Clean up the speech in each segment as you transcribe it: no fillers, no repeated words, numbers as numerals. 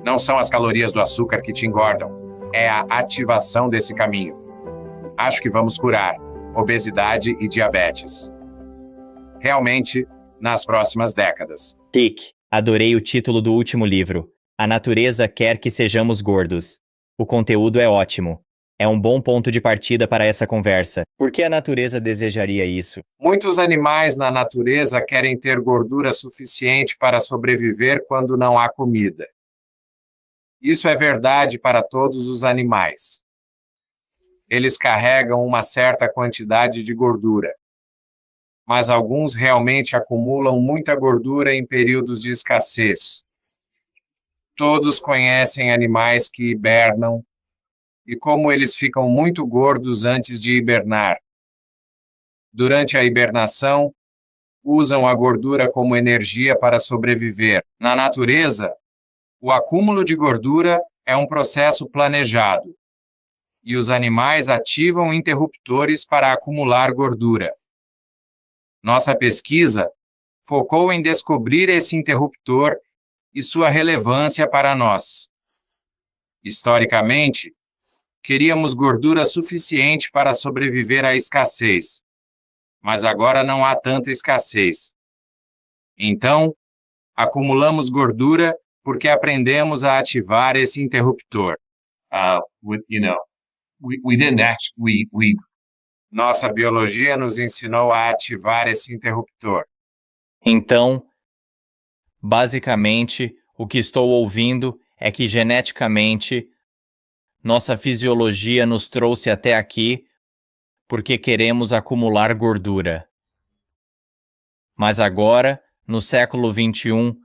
Não são as calorias do açúcar que te engordam, é a ativação desse caminho. Acho que vamos curar obesidade e diabetes. Realmente, nas próximas décadas. Rick, adorei o título do último livro. A natureza quer que sejamos gordos. O conteúdo é ótimo. É um bom ponto de partida para essa conversa. Por que a natureza desejaria isso? Muitos animais na natureza querem ter gordura suficiente para sobreviver quando não há comida. Isso é verdade para todos os animais. Eles carregam uma certa quantidade de gordura. Mas alguns realmente acumulam muita gordura em períodos de escassez. Todos conhecem animais que hibernam e como eles ficam muito gordos antes de hibernar. Durante a hibernação, usam a gordura como energia para sobreviver. Na natureza, o acúmulo de gordura é um processo planejado, e os animais ativam interruptores para acumular gordura. Nossa pesquisa focou em descobrir esse interruptor e sua relevância para nós. Historicamente, queríamos gordura suficiente para sobreviver à escassez, mas agora não há tanta escassez. Então, acumulamos gordura porque aprendemos a ativar esse interruptor. Nossa biologia nos ensinou a ativar esse interruptor. Então, basicamente, o que estou ouvindo é que geneticamente, nossa fisiologia nos trouxe até aqui porque queremos acumular gordura. Mas agora, no século XXI,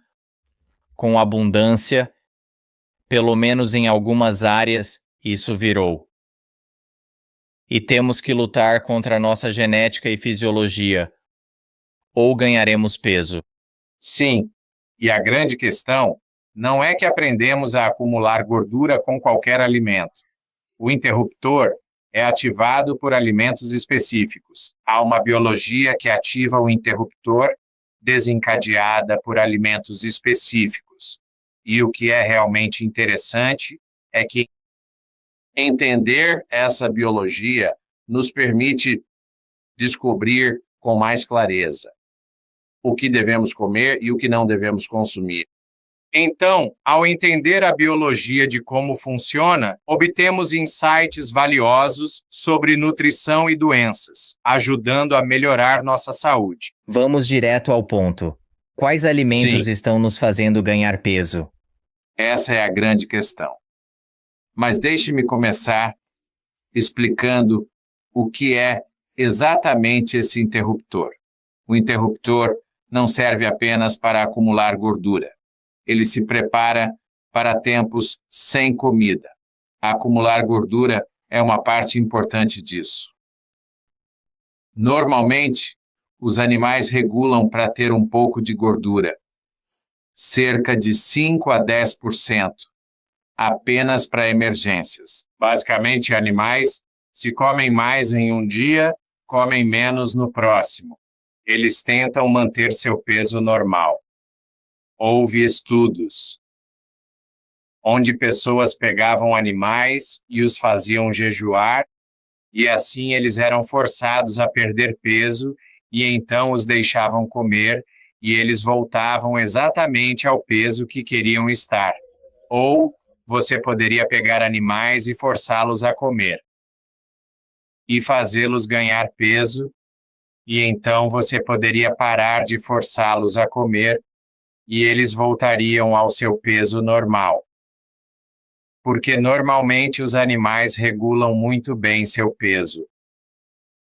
com abundância, pelo menos em algumas áreas, isso virou. E temos que lutar contra a nossa genética e fisiologia, ou ganharemos peso. Sim, e a grande questão não é que aprendemos a acumular gordura com qualquer alimento. O interruptor é ativado por alimentos específicos. Há uma biologia que ativa o interruptor, desencadeada por alimentos específicos. E o que é realmente interessante é que entender essa biologia nos permite descobrir com mais clareza o que devemos comer e o que não devemos consumir. Então, ao entender a biologia de como funciona, obtemos insights valiosos sobre nutrição e doenças, ajudando a melhorar nossa saúde. Vamos direto ao ponto. Quais alimentos Sim. estão nos fazendo ganhar peso? Essa é a grande questão. Mas deixe-me começar explicando o que é exatamente esse interruptor. O interruptor não serve apenas para acumular gordura. Ele se prepara para tempos sem comida. Acumular gordura é uma parte importante disso. Normalmente, os animais regulam para ter um pouco de gordura, cerca de 5 a 10%, apenas para emergências. Basicamente, animais, se comem mais em um dia, comem menos no próximo. Eles tentam manter seu peso normal. Houve estudos onde pessoas pegavam animais e os faziam jejuar, e assim eles eram forçados a perder peso, e então os deixavam comer, e eles voltavam exatamente ao peso que queriam estar. Ou você poderia pegar animais e forçá-los a comer, e fazê-los ganhar peso, e então você poderia parar de forçá-los a comer, e eles voltariam ao seu peso normal. Porque normalmente os animais regulam muito bem seu peso.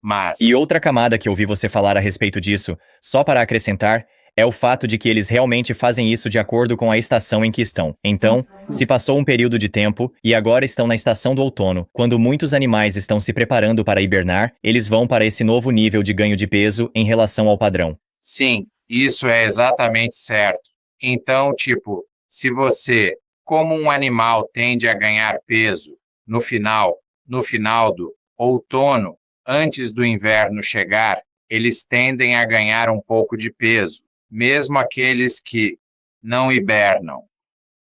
Mas... E outra camada que ouvi você falar a respeito disso, só para acrescentar, é o fato de que eles realmente fazem isso de acordo com a estação em que estão. Então, se passou um período de tempo e agora estão na estação do outono, quando muitos animais estão se preparando para hibernar, eles vão para esse novo nível de ganho de peso em relação ao padrão. Sim, isso é exatamente certo. Então, se você, como um animal, tende a ganhar peso no final do outono, antes do inverno chegar, eles tendem a ganhar um pouco de peso, mesmo aqueles que não hibernam.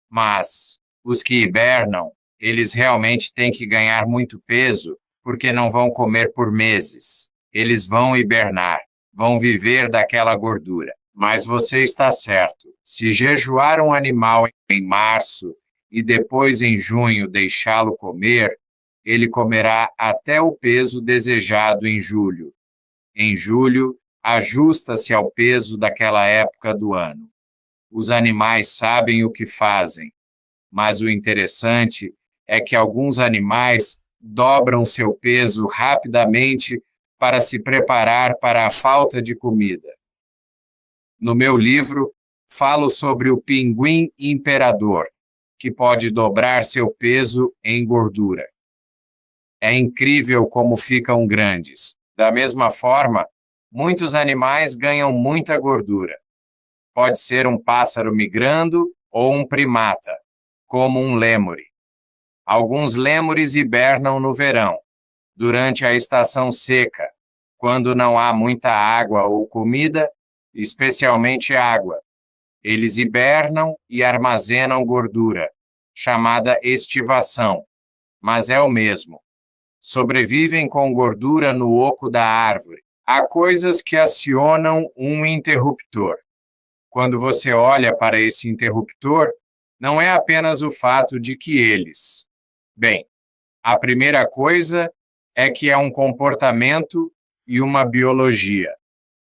Mas, Os que hibernam, eles realmente têm que ganhar muito peso porque não vão comer por meses. Eles vão hibernar, vão viver daquela gordura. Mas você está certo. Se jejuar um animal em março e depois em junho deixá-lo comer, ele comerá até o peso desejado em julho. Em julho, ajusta-se ao peso daquela época do ano. Os animais sabem o que fazem, mas o interessante é que alguns animais dobram seu peso rapidamente para se preparar para a falta de comida. No meu livro, falo sobre o pinguim imperador, que pode dobrar seu peso em gordura. É incrível como ficam grandes. Da mesma forma, muitos animais ganham muita gordura. Pode ser um pássaro migrando ou um primata, como um lêmure. Alguns lêmures hibernam no verão, durante a estação seca, quando não há muita água ou comida, especialmente água. Eles hibernam e armazenam gordura, chamada estivação, mas é o mesmo. Sobrevivem com gordura no oco da árvore. Há coisas que acionam um interruptor. Quando você olha para esse interruptor, não é apenas o fato de que eles... Bem, a primeira coisa é que é um comportamento e uma biologia.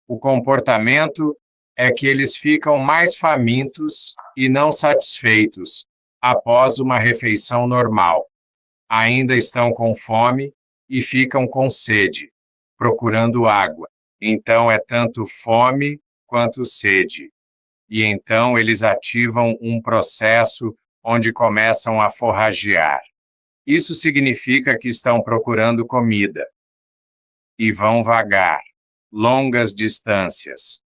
O comportamento é que eles ficam mais famintos e não satisfeitos após uma refeição normal. Ainda estão com fome e ficam com sede, procurando água. Então é tanto fome quanto sede. E então eles ativam um processo onde começam a forragear. Isso significa que estão procurando comida. E vão vagar, longas distâncias.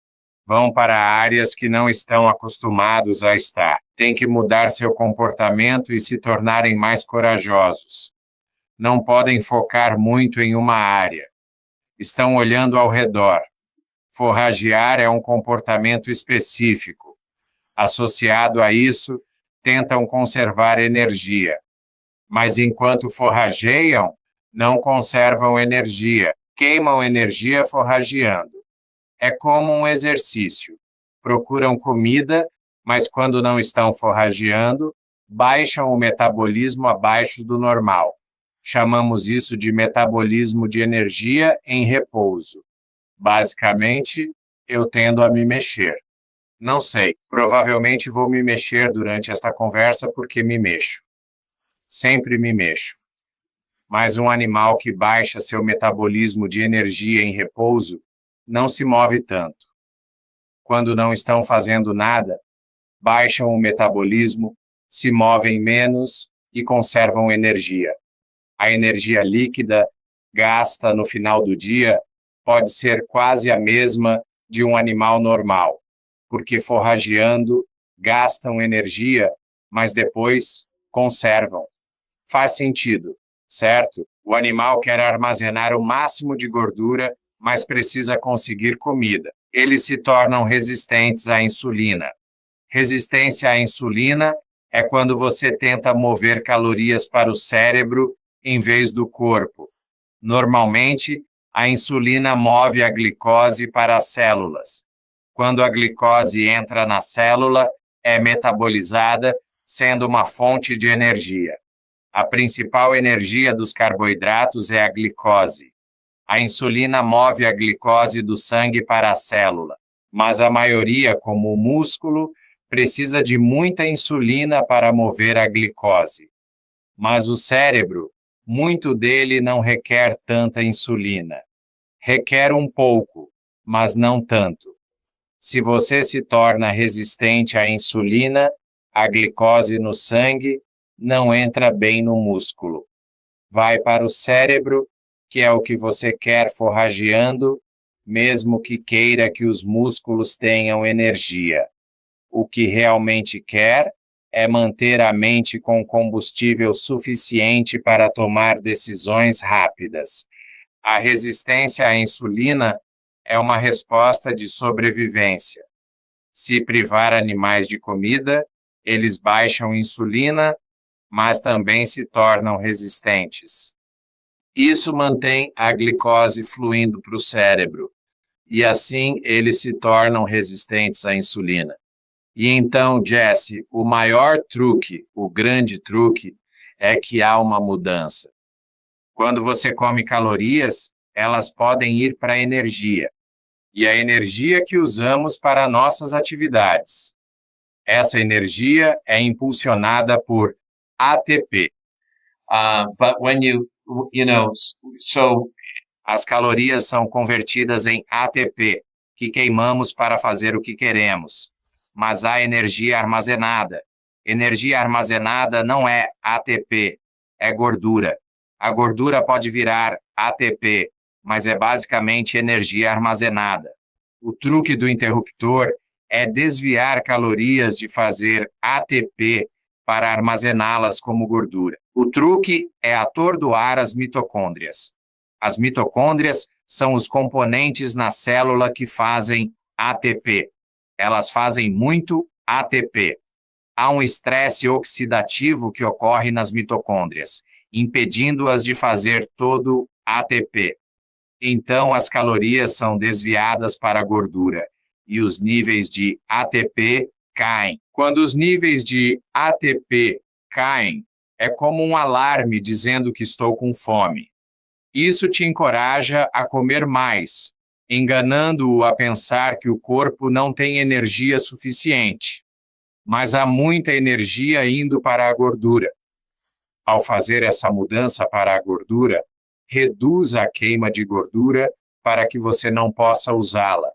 Vão para áreas que não estão acostumados a estar. Têm que mudar seu comportamento e se tornarem mais corajosos. Não podem focar muito em uma área. Estão olhando ao redor. Forragear é um comportamento específico. Associado a isso, tentam conservar energia. Mas enquanto forrageiam, não conservam energia. Queimam energia forrageando. É como um exercício. Procuram comida, mas quando não estão forrageando, baixam o metabolismo abaixo do normal. Chamamos isso de metabolismo de energia em repouso. Basicamente, eu tendo a me mexer. Não sei, provavelmente vou me mexer durante esta conversa porque me mexo. Sempre me mexo. Mas um animal que baixa seu metabolismo de energia em repouso não se move tanto. Quando não estão fazendo nada, baixam o metabolismo, se movem menos e conservam energia. A energia líquida gasta no final do dia pode ser quase a mesma de um animal normal, porque forrageando gastam energia, mas depois conservam. Faz sentido, certo? O animal quer armazenar o máximo de gordura, mas precisa conseguir comida. Eles se tornam resistentes à insulina. Resistência à insulina é quando você tenta mover calorias para o cérebro em vez do corpo. Normalmente, a insulina move a glicose para as células. Quando a glicose entra na célula, é metabolizada, sendo uma fonte de energia. A principal energia dos carboidratos é a glicose. A insulina move a glicose do sangue para a célula, mas a maioria, como o músculo, precisa de muita insulina para mover a glicose. Mas o cérebro, muito dele não requer tanta insulina. Requer um pouco, mas não tanto. Se você se torna resistente à insulina, a glicose no sangue não entra bem no músculo. Vai para o cérebro, que é o que você quer forrageando, mesmo que queira que os músculos tenham energia. O que realmente quer é manter a mente com combustível suficiente para tomar decisões rápidas. A resistência à insulina é uma resposta de sobrevivência. Se privar animais de comida, eles baixam insulina mas também se tornam resistentes. Isso mantém a glicose fluindo para o cérebro, e assim eles se tornam resistentes à insulina. E então, Jesse, o maior truque, o grande truque, é que há uma mudança. Quando você come calorias, elas podem ir para a energia, e a energia que usamos para nossas atividades. Essa energia é impulsionada por ATP. But when so as calorias são convertidas em ATP, que queimamos para fazer o que queremos. Mas há energia armazenada. Energia armazenada não é ATP, é gordura. A gordura pode virar ATP, mas é basicamente energia armazenada. O truque do interruptor é desviar calorias de fazer ATP para armazená-las como gordura. O truque é atordoar as mitocôndrias. As mitocôndrias são os componentes na célula que fazem ATP. Elas fazem muito ATP. Há um estresse oxidativo que ocorre nas mitocôndrias, impedindo-as de fazer todo ATP. Então, as calorias são desviadas para a gordura e os níveis de ATP caem. Quando os níveis de ATP caem, é como um alarme dizendo que estou com fome. Isso te encoraja a comer mais, enganando-o a pensar que o corpo não tem energia suficiente. Mas há muita energia indo para a gordura. Ao fazer essa mudança para a gordura, reduz a queima de gordura para que você não possa usá-la.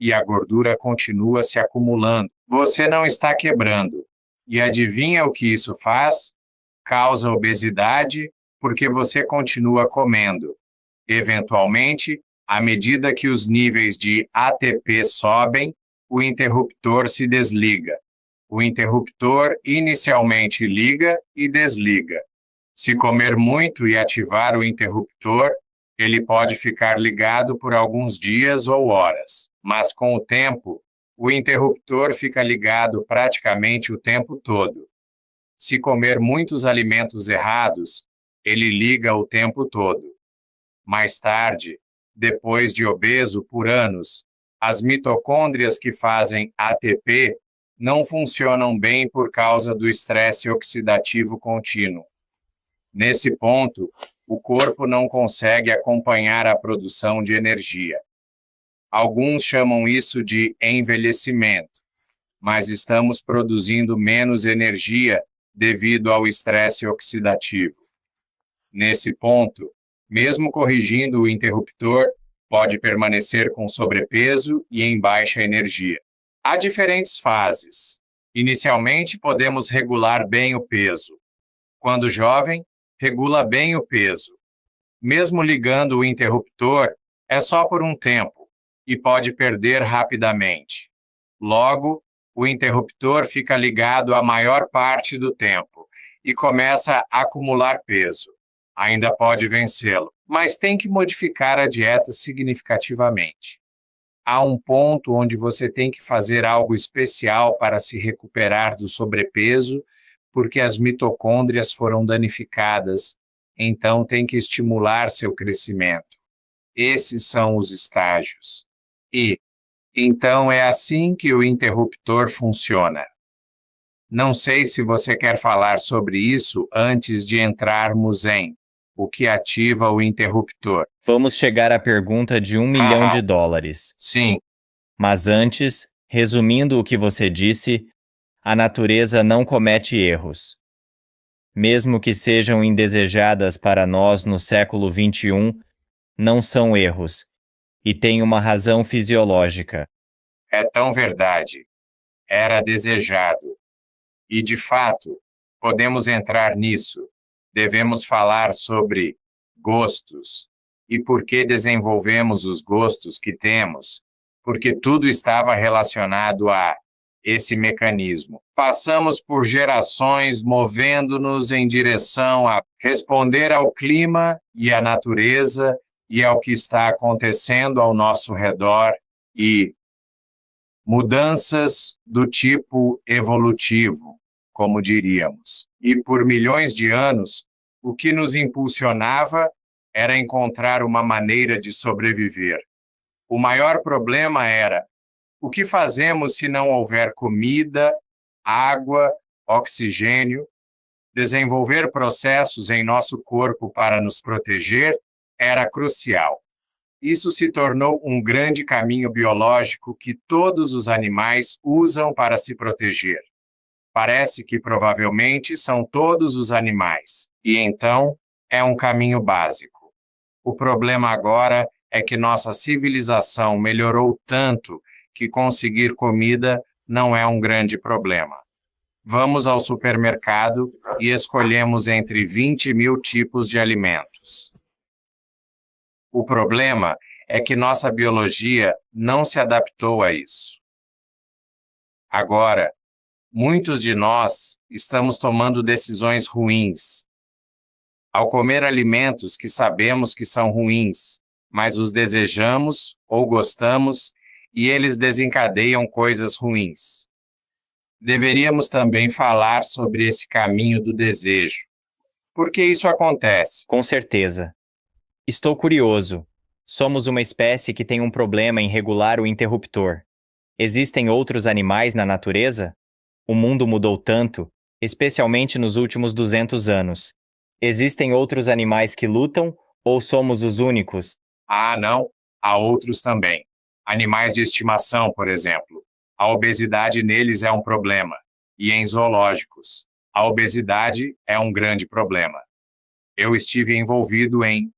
E a gordura continua se acumulando. Você não está quebrando. E adivinha o que isso faz? Causa obesidade porque você continua comendo. Eventualmente, à medida que os níveis de ATP sobem, o interruptor se desliga. O interruptor inicialmente liga e desliga. Se comer muito e ativar o interruptor, ele pode ficar ligado por alguns dias ou horas. Mas com o tempo, o interruptor fica ligado praticamente o tempo todo. Se comer muitos alimentos errados, ele liga o tempo todo. Mais tarde, depois de obeso por anos, as mitocôndrias que fazem ATP não funcionam bem por causa do estresse oxidativo contínuo. Nesse ponto, o corpo não consegue acompanhar a produção de energia. Alguns chamam isso de envelhecimento, mas estamos produzindo menos energia devido ao estresse oxidativo. Nesse ponto, mesmo corrigindo o interruptor, pode permanecer com sobrepeso e em baixa energia. Há diferentes fases. Inicialmente, podemos regular bem o peso. Quando jovem, regula bem o peso. Mesmo ligando o interruptor, é só por um tempo e pode perder rapidamente. Logo, o interruptor fica ligado a maior parte do tempo e começa a acumular peso. Ainda pode vencê-lo, mas tem que modificar a dieta significativamente. Há um ponto onde você tem que fazer algo especial para se recuperar do sobrepeso, porque as mitocôndrias foram danificadas, então tem que estimular seu crescimento. Esses são os estágios. Então é assim que o interruptor funciona. Não sei se você quer falar sobre isso antes de entrarmos em o que ativa o interruptor. Vamos chegar à pergunta de $1 milhão. Sim. Mas antes, resumindo o que você disse, a natureza não comete erros. Mesmo que sejam indesejadas para nós no século XXI, não são erros, e têm uma razão fisiológica. É tão verdade. Era desejado. E, de fato, podemos entrar nisso. Devemos falar sobre gostos e por que desenvolvemos os gostos que temos, porque tudo estava relacionado a esse mecanismo. Passamos por gerações movendo-nos em direção a responder ao clima e à natureza e ao que está acontecendo ao nosso redor e mudanças do tipo evolutivo, como diríamos. E por milhões de anos, o que nos impulsionava era encontrar uma maneira de sobreviver. O maior problema era: o que fazemos se não houver comida, água, oxigênio? Desenvolver processos em nosso corpo para nos proteger era crucial. Isso se tornou um grande caminho biológico que todos os animais usam para se proteger. Parece que provavelmente são todos os animais, e então é um caminho básico. O problema agora é que nossa civilização melhorou tanto que conseguir comida não é um grande problema. Vamos ao supermercado e escolhemos entre 20.000 tipos de alimentos. O problema é que nossa biologia não se adaptou a isso. Agora, muitos de nós estamos tomando decisões ruins. Ao comer alimentos que sabemos que são ruins, mas os desejamos ou gostamos, e eles desencadeiam coisas ruins. Deveríamos também falar sobre esse caminho do desejo. Por que isso acontece? Com certeza. Estou curioso. Somos uma espécie que tem um problema em regular o interruptor. Existem outros animais na natureza? O mundo mudou tanto, especialmente nos últimos 200 anos. Existem outros animais que lutam ou somos os únicos? Ah, não. Há outros também. Animais de estimação, por exemplo. A obesidade neles é um problema. E em zoológicos, a obesidade é um grande problema. Eu estive envolvido em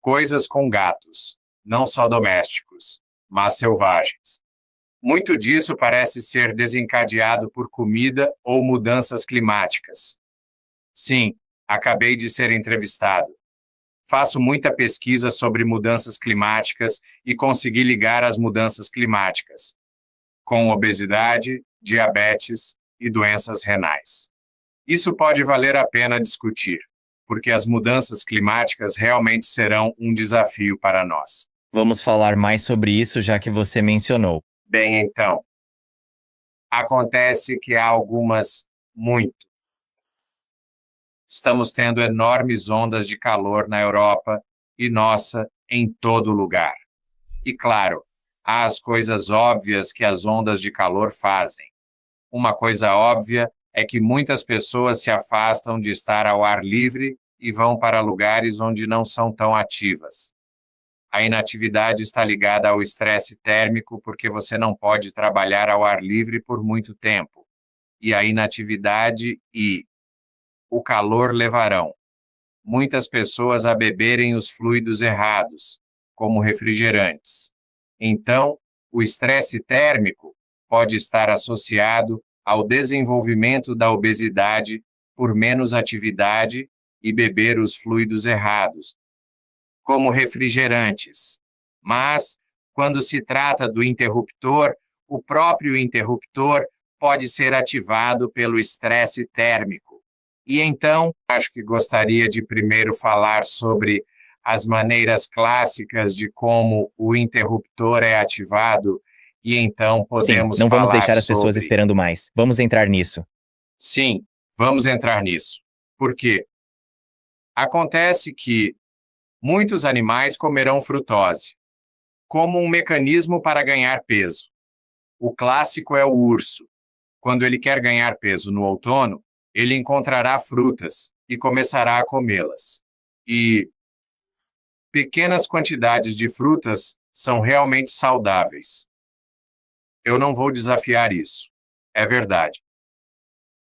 coisas com gatos, não só domésticos, mas selvagens. Muito disso parece ser desencadeado por comida ou mudanças climáticas. Sim, acabei de ser entrevistado. Faço muita pesquisa sobre mudanças climáticas e consegui ligar as mudanças climáticas com obesidade, diabetes e doenças renais. Isso pode valer a pena discutir, porque as mudanças climáticas realmente serão um desafio para nós. Vamos falar mais sobre isso já que você mencionou. Bem, então, acontece que há muito. Estamos tendo enormes ondas de calor na Europa e, nossa, em todo lugar. E, claro, há as coisas óbvias que as ondas de calor fazem. Uma coisa óbvia é que muitas pessoas se afastam de estar ao ar livre e vão para lugares onde não são tão ativas. A inatividade está ligada ao estresse térmico porque você não pode trabalhar ao ar livre por muito tempo. E a inatividade e o calor levarão muitas pessoas a beberem os fluidos errados, como refrigerantes. Então, o estresse térmico pode estar associado ao desenvolvimento da obesidade por menos atividade e beber os fluidos errados, como refrigerantes. Mas, quando se trata do interruptor, o próprio interruptor pode ser ativado pelo estresse térmico. E então, acho que gostaria de primeiro falar sobre as maneiras clássicas de como o interruptor é ativado, e então podemos Sim, não vamos falar deixar as pessoas sobre... esperando mais. Vamos entrar nisso. Sim, vamos entrar nisso. Por quê? Acontece que muitos animais comerão frutose, como um mecanismo para ganhar peso. O clássico é o urso. Quando ele quer ganhar peso no outono, ele encontrará frutas e começará a comê-las. E pequenas quantidades de frutas são realmente saudáveis. Eu não vou desafiar isso. É verdade.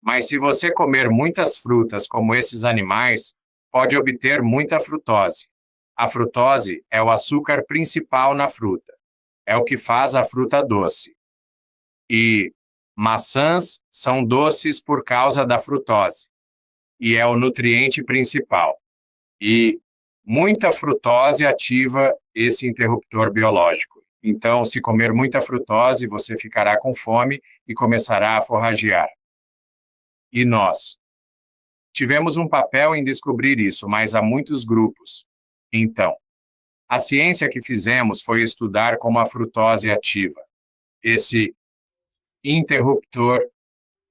Mas se você comer muitas frutas como esses animais, pode obter muita frutose. A frutose é o açúcar principal na fruta. É o que faz a fruta doce. E maçãs são doces por causa da frutose. E é o nutriente principal. E muita frutose ativa esse interruptor biológico. Então, se comer muita frutose, você ficará com fome e começará a forragear. E nós? Tivemos um papel em descobrir isso, mas há muitos grupos. Então, a ciência que fizemos foi estudar como a frutose ativa esse interruptor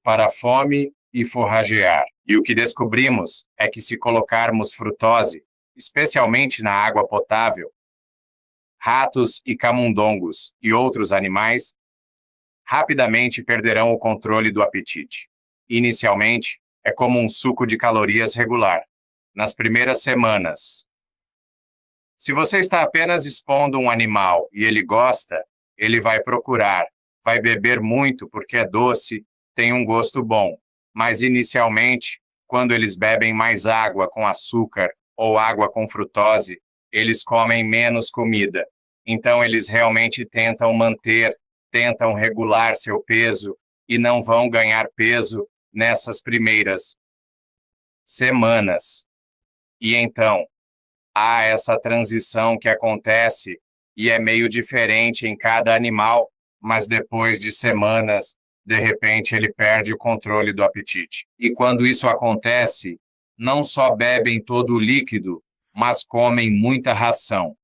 para fome e forragear. E o que descobrimos é que se colocarmos frutose, especialmente na água potável, ratos e camundongos e outros animais rapidamente perderão o controle do apetite. Inicialmente, é como um suco de calorias regular. Nas primeiras semanas, se você está apenas expondo um animal e ele gosta, ele vai procurar, vai beber muito porque é doce, tem um gosto bom. Mas inicialmente, quando eles bebem mais água com açúcar ou água com frutose, eles comem menos comida. Então eles realmente tentam regular seu peso e não vão ganhar peso nessas primeiras semanas. E então, há essa transição que acontece e é meio diferente em cada animal, mas depois de semanas, de repente ele perde o controle do apetite. E quando isso acontece, não só bebem todo o líquido, mas comem muita ração.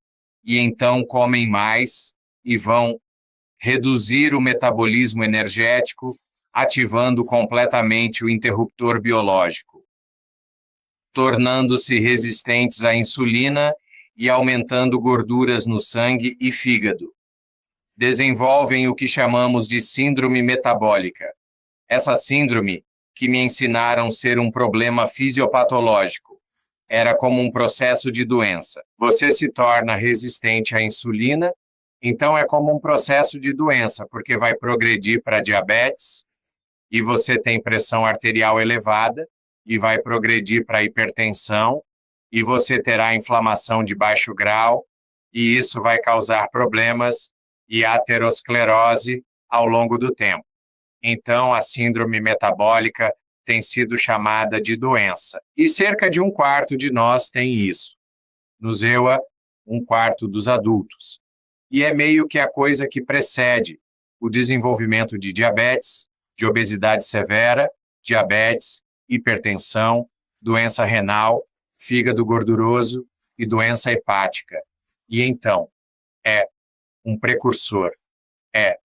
E então comem mais e vão reduzir o metabolismo energético, ativando completamente o interruptor biológico, tornando-se resistentes à insulina e aumentando gorduras no sangue e fígado. Desenvolvem o que chamamos de síndrome metabólica. Essa síndrome, que me ensinaram ser um problema fisiopatológico, era como um processo de doença. Você se torna resistente à insulina, então é como um processo de doença, porque vai progredir para diabetes, e você tem pressão arterial elevada, e vai progredir para hipertensão, e você terá inflamação de baixo grau, e isso vai causar problemas e aterosclerose ao longo do tempo. Então, a síndrome metabólica tem sido chamada de doença. E cerca de 1/4 de nós tem isso. Nos EUA, 1/4 dos adultos. E é meio que a coisa que precede o desenvolvimento de diabetes, de obesidade severa, diabetes, hipertensão, doença renal, fígado gorduroso e doença hepática. E então, é um precursor. É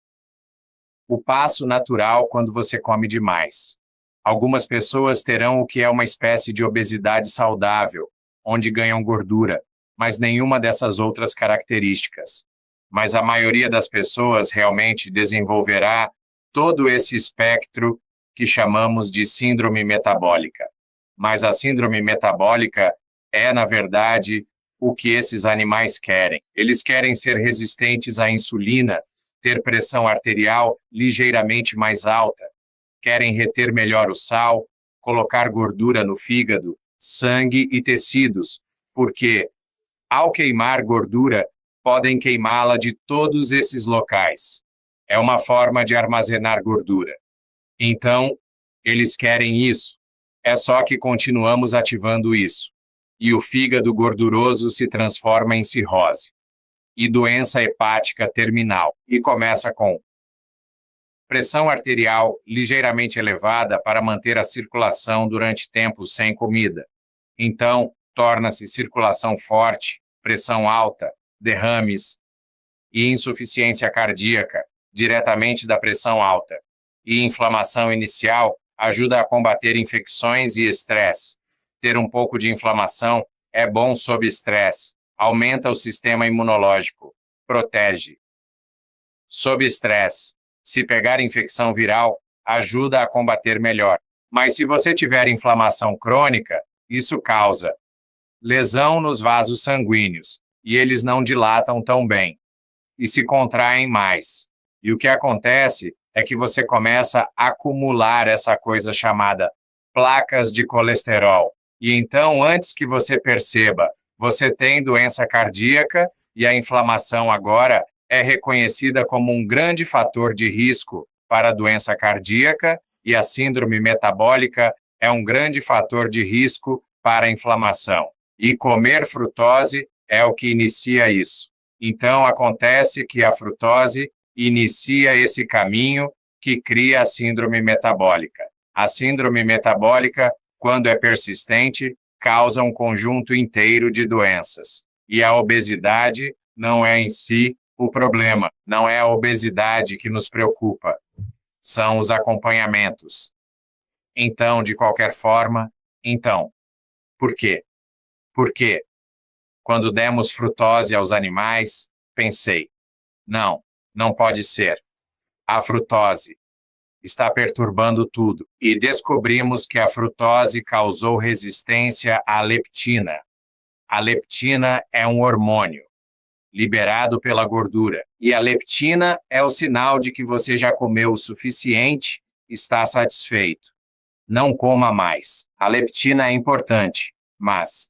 o passo natural quando você come demais. Algumas pessoas terão o que é uma espécie de obesidade saudável, onde ganham gordura, mas nenhuma dessas outras características. Mas a maioria das pessoas realmente desenvolverá todo esse espectro que chamamos de síndrome metabólica. Mas a síndrome metabólica é, na verdade, o que esses animais querem. Eles querem ser resistentes à insulina, ter pressão arterial ligeiramente mais alta, querem reter melhor o sal, colocar gordura no fígado, sangue e tecidos, porque, ao queimar gordura, podem queimá-la de todos esses locais. É uma forma de armazenar gordura. Então, eles querem isso. É só que continuamos ativando isso. E o fígado gorduroso se transforma em cirrose. E doença hepática terminal. E começa com pressão arterial ligeiramente elevada para manter a circulação durante tempos sem comida. Então, torna-se circulação forte, pressão alta, derrames e insuficiência cardíaca, diretamente da pressão alta. E inflamação inicial ajuda a combater infecções e estresse. Ter um pouco de inflamação é bom sob estresse, aumenta o sistema imunológico, protege. Sob estresse, se pegar infecção viral, ajuda a combater melhor. Mas se você tiver inflamação crônica, isso causa lesão nos vasos sanguíneos, e eles não dilatam tão bem, e se contraem mais. E o que acontece é que você começa a acumular essa coisa chamada placas de colesterol. E então, antes que você perceba, você tem doença cardíaca e a inflamação agora é reconhecida como um grande fator de risco para a doença cardíaca e a síndrome metabólica é um grande fator de risco para a inflamação. E comer frutose é o que inicia isso. Então, acontece que a frutose inicia esse caminho que cria a síndrome metabólica. A síndrome metabólica, quando é persistente, causa um conjunto inteiro de doenças. E a obesidade não é em si o problema, não é a obesidade que nos preocupa. São os acompanhamentos. Então, de qualquer forma, por quê? Por quê? Quando demos frutose aos animais, pensei, não pode ser. A frutose está perturbando tudo. E descobrimos que a frutose causou resistência à leptina. A leptina é um hormônio liberado pela gordura. E a leptina é o sinal de que você já comeu o suficiente, está satisfeito. Não coma mais. A leptina é importante, mas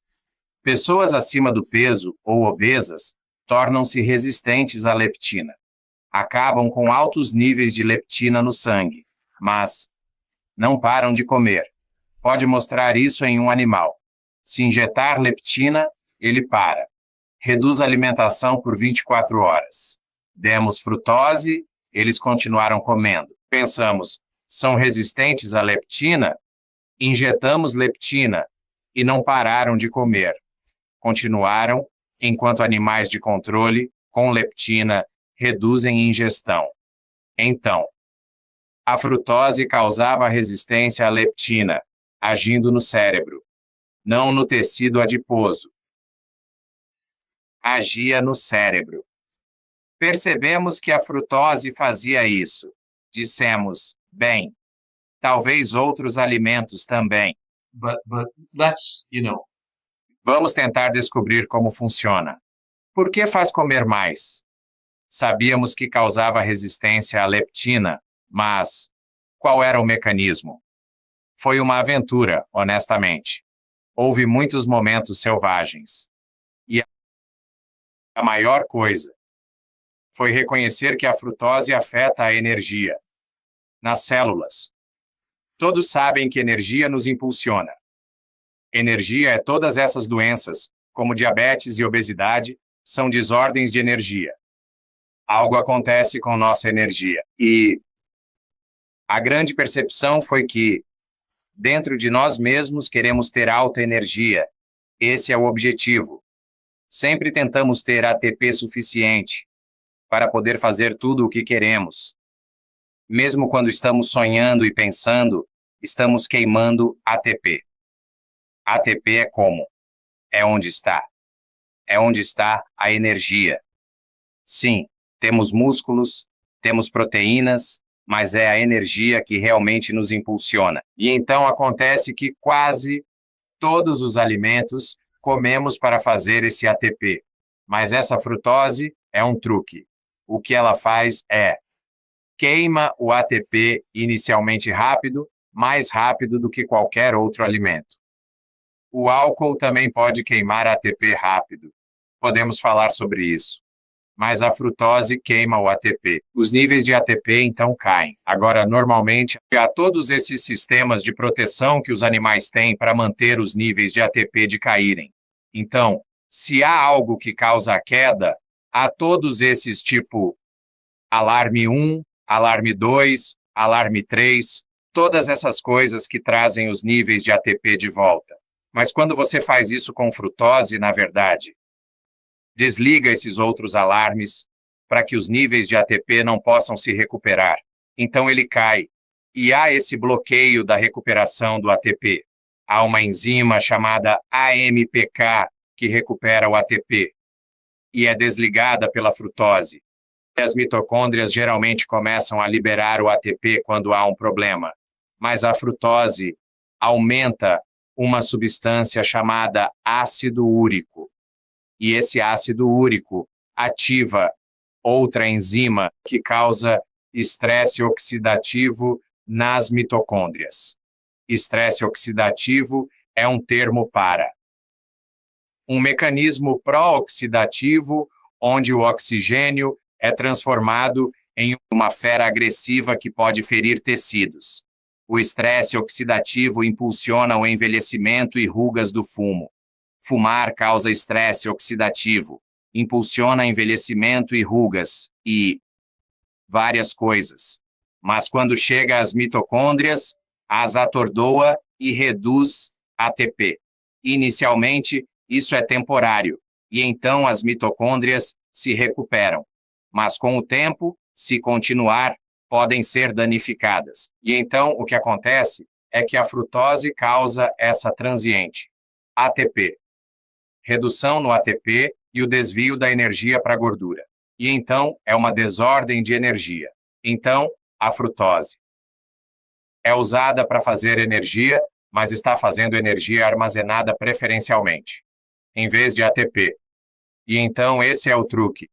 pessoas acima do peso ou obesas tornam-se resistentes à leptina. Acabam com altos níveis de leptina no sangue, mas não param de comer. Pode mostrar isso em um animal. Se injetar leptina, ele para. Reduz a alimentação por 24 horas. Demos frutose, eles continuaram comendo. Pensamos, são resistentes à leptina? Injetamos leptina e não pararam de comer. Continuaram, enquanto animais de controle, com leptina, reduzem ingestão. Então, a frutose causava resistência à leptina, agindo no cérebro, não no tecido adiposo. Agia no cérebro. Percebemos que a frutose fazia isso. Dissemos, bem, talvez outros alimentos também. But let's, Vamos tentar descobrir como funciona. Por que faz comer mais? Sabíamos que causava resistência à leptina, mas qual era o mecanismo? Foi uma aventura, honestamente. Houve muitos momentos selvagens. E a maior coisa foi reconhecer que a frutose afeta a energia nas células. Todos sabem que energia nos impulsiona. Energia é todas essas doenças, como diabetes e obesidade, são desordens de energia. Algo acontece com nossa energia. E a grande percepção foi que, dentro de nós mesmos, queremos ter alta energia. Esse é o objetivo. Sempre tentamos ter ATP suficiente para poder fazer tudo o que queremos. Mesmo quando estamos sonhando e pensando, estamos queimando ATP. ATP é como? É onde está. É onde está a energia. Sim, temos músculos, temos proteínas, mas é a energia que realmente nos impulsiona. E então acontece que quase todos os alimentos comemos para fazer esse ATP. Mas essa frutose é um truque. O que ela faz é queima o ATP inicialmente rápido, mais rápido do que qualquer outro alimento. O álcool também pode queimar ATP rápido. Podemos falar sobre isso. Mas a frutose queima o ATP. Os níveis de ATP então caem. Agora, normalmente, há todos esses sistemas de proteção que os animais têm para manter os níveis de ATP de caírem. Então, se há algo que causa a queda, há todos esses tipo alarme 1, alarme 2, alarme 3, todas essas coisas que trazem os níveis de ATP de volta. Mas quando você faz isso com frutose, na verdade, desliga esses outros alarmes para que os níveis de ATP não possam se recuperar. Então ele cai. E há esse bloqueio da recuperação do ATP. Há uma enzima chamada AMPK que recupera o ATP e é desligada pela frutose. As mitocôndrias geralmente começam a liberar o ATP quando há um problema, mas a frutose aumenta uma substância chamada ácido úrico. E esse ácido úrico ativa outra enzima que causa estresse oxidativo nas mitocôndrias. Estresse oxidativo é um termo para um mecanismo pró-oxidativo onde o oxigênio é transformado em uma fera agressiva que pode ferir tecidos. O estresse oxidativo impulsiona o envelhecimento e rugas do fumo. Fumar causa estresse oxidativo, impulsiona envelhecimento e rugas e várias coisas. Mas quando chega às mitocôndrias, as atordoa e reduz ATP. Inicialmente, isso é temporário, e então as mitocôndrias se recuperam. Mas com o tempo, se continuar, podem ser danificadas. E então o que acontece é que a frutose causa essa transiente, ATP, redução no ATP e o desvio da energia para a gordura. E então é uma desordem de energia. Então, a frutose é usada para fazer energia, mas está fazendo energia armazenada preferencialmente, em vez de ATP. E então esse é o truque.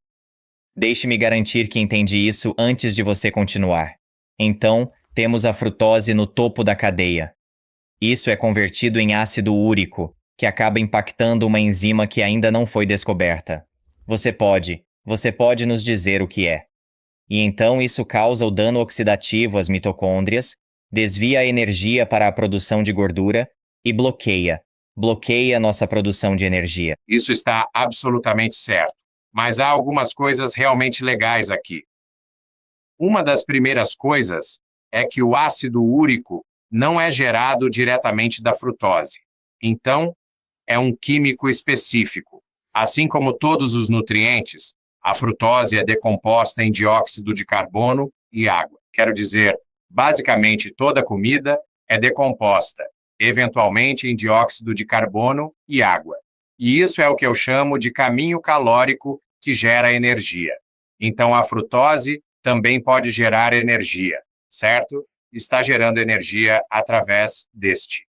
Deixe-me garantir que entendi isso antes de você continuar. Então, temos a frutose no topo da cadeia. Isso é convertido em ácido úrico, que acaba impactando uma enzima que ainda não foi descoberta. Você pode nos dizer o que é. E então isso causa o dano oxidativo às mitocôndrias, desvia a energia para a produção de gordura e bloqueia nossa produção de energia. Isso está absolutamente certo. Mas há algumas coisas realmente legais aqui. Uma das primeiras coisas é que o ácido úrico não é gerado diretamente da frutose. Então, é um químico específico. Assim como todos os nutrientes, a frutose é decomposta em dióxido de carbono e água. Quero dizer, basicamente toda comida é decomposta, eventualmente em dióxido de carbono e água. E isso é o que eu chamo de caminho calórico que gera energia. Então a frutose também pode gerar energia, certo? Está gerando energia através deste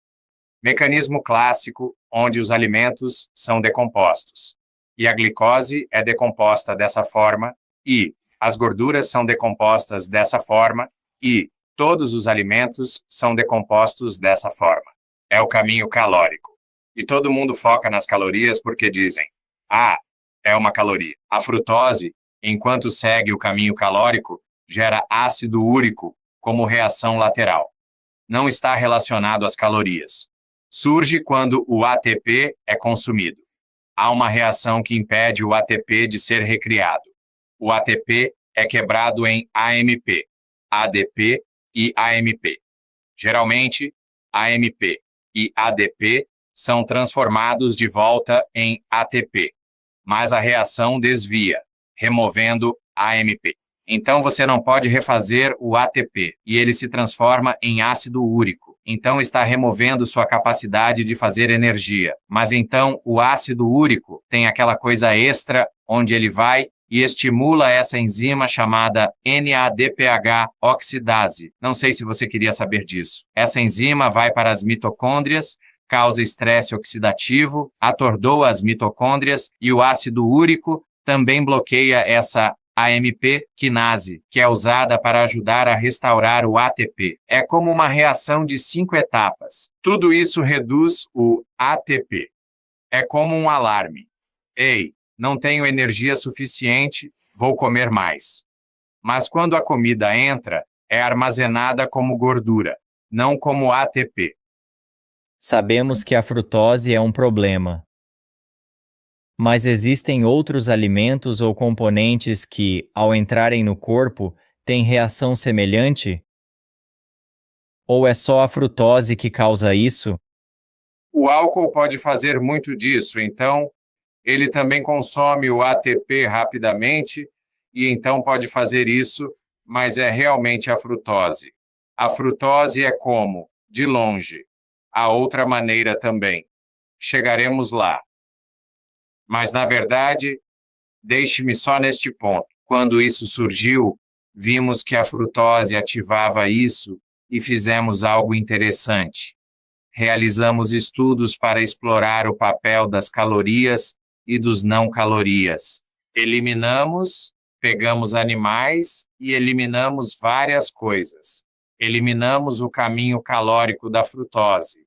mecanismo clássico onde os alimentos são decompostos. E a glicose é decomposta dessa forma, e as gorduras são decompostas dessa forma, e todos os alimentos são decompostos dessa forma. É o caminho calórico. E todo mundo foca nas calorias porque dizem, é uma caloria. A frutose, enquanto segue o caminho calórico, gera ácido úrico como reação lateral. Não está relacionado às calorias. Surge quando o ATP é consumido. Há uma reação que impede o ATP de ser recriado. O ATP é quebrado em AMP, ADP e AMP. Geralmente, AMP e ADP são transformados de volta em ATP, mas a reação desvia, removendo AMP. Então você não pode refazer o ATP e ele se transforma em ácido úrico. Então está removendo sua capacidade de fazer energia. Mas então o ácido úrico tem aquela coisa extra onde ele vai e estimula essa enzima chamada NADPH oxidase. Não sei se você queria saber disso. Essa enzima vai para as mitocôndrias, causa estresse oxidativo, atordoa as mitocôndrias e o ácido úrico também bloqueia essa AMP quinase, que é usada para ajudar a restaurar o ATP. É como uma reação de 5 etapas. Tudo isso reduz o ATP. É como um alarme. Ei, não tenho energia suficiente, vou comer mais. Mas quando a comida entra, é armazenada como gordura, não como ATP. Sabemos que a frutose é um problema. Mas existem outros alimentos ou componentes que, ao entrarem no corpo, têm reação semelhante? Ou é só a frutose que causa isso? O álcool pode fazer muito disso, então ele também consome o ATP rapidamente e então pode fazer isso, mas é realmente a frutose. A frutose é como, de longe, a outra maneira também. Chegaremos lá. Mas, na verdade, deixe-me só neste ponto. Quando isso surgiu, vimos que a frutose ativava isso e fizemos algo interessante. Realizamos estudos para explorar o papel das calorias e dos não calorias. Pegamos animais e eliminamos várias coisas. Eliminamos o caminho calórico da frutose.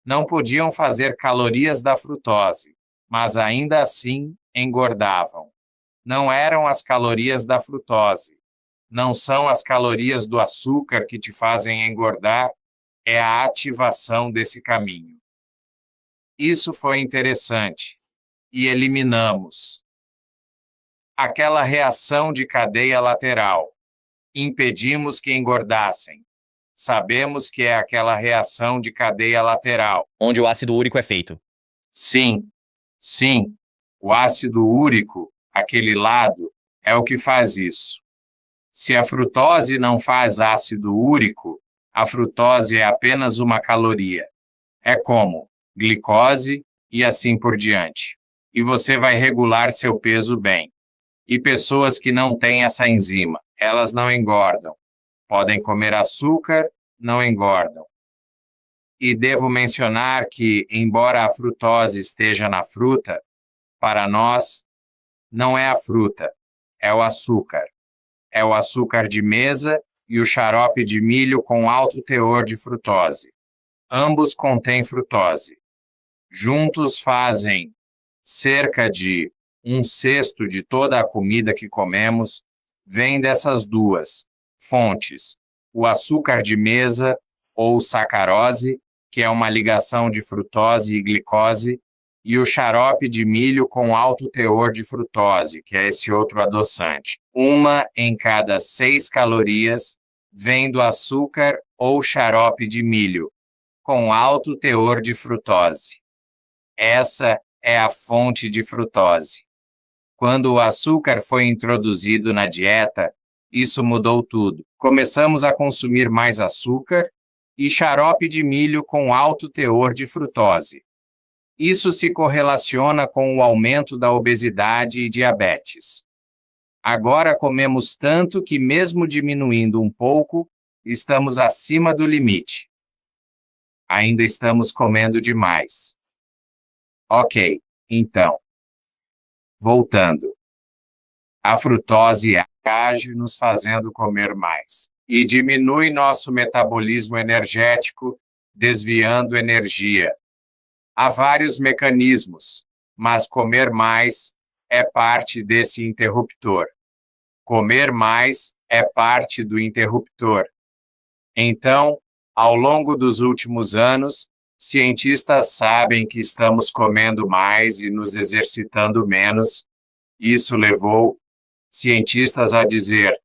Não podiam fazer calorias da frutose, mas ainda assim engordavam. Não eram as calorias da frutose. Não são as calorias do açúcar que te fazem engordar, é a ativação desse caminho. Isso foi interessante. E eliminamos aquela reação de cadeia lateral. Impedimos que engordassem. Sabemos que é aquela reação de cadeia lateral. Onde o ácido úrico é feito. Sim. O ácido úrico, aquele lado, é o que faz isso. Se a frutose não faz ácido úrico, A frutose é apenas uma caloria. É como glicose e assim por diante. E você vai regular seu peso bem. E pessoas que não têm essa enzima, elas não engordam. Podem comer açúcar, não engordam. E devo mencionar que, embora a frutose esteja na fruta, para nós, não é a fruta, é o açúcar. É o açúcar de mesa e o xarope de milho com alto teor de frutose. Ambos contêm frutose. Juntos fazem cerca de 1/6 de toda a comida que comemos, vem dessas duas fontes: o açúcar de mesa, ou sacarose, que é uma ligação de frutose e glicose, e o xarope de milho com alto teor de frutose, que é esse outro adoçante. 1 em cada 6 calorias vem do açúcar ou xarope de milho, com alto teor de frutose. Essa é a fonte de frutose. Quando o açúcar foi introduzido na dieta, isso mudou tudo. Começamos a consumir mais açúcar e xarope de milho com alto teor de frutose. Isso se correlaciona com o aumento da obesidade e diabetes. Agora comemos tanto que, mesmo diminuindo um pouco, estamos acima do limite. Ainda estamos comendo demais. Ok, então. Voltando. A frutose age nos fazendo comer mais e diminui nosso metabolismo energético, desviando energia. Há vários mecanismos, mas comer mais é parte desse interruptor. Comer mais é parte do interruptor. Então, ao longo dos últimos anos, cientistas sabem que estamos comendo mais e nos exercitando menos. Isso levou cientistas a dizer: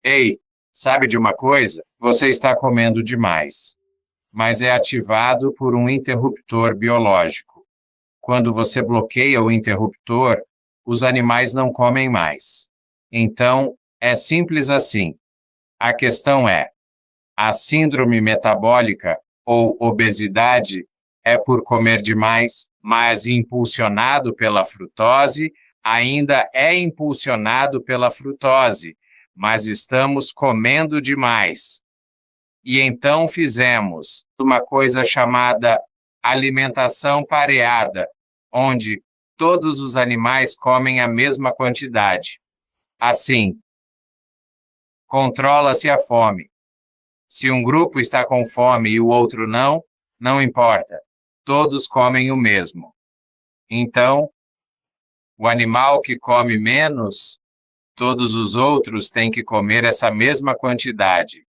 ei, sabe de uma coisa? Você está comendo demais. Mas é ativado por um interruptor biológico. Quando você bloqueia o interruptor, os animais não comem mais. Então, é simples assim. A questão é: a síndrome metabólica ou obesidade é por comer demais, mas impulsionado pela frutose, ainda é impulsionado pela frutose, mas estamos comendo demais. E então fizemos uma coisa chamada alimentação pareada, onde todos os animais comem a mesma quantidade. Assim, controla-se a fome. Se um grupo está com fome e o outro não, não importa. Todos comem o mesmo. Então, o animal que come menos, todos os outros têm que comer essa mesma quantidade.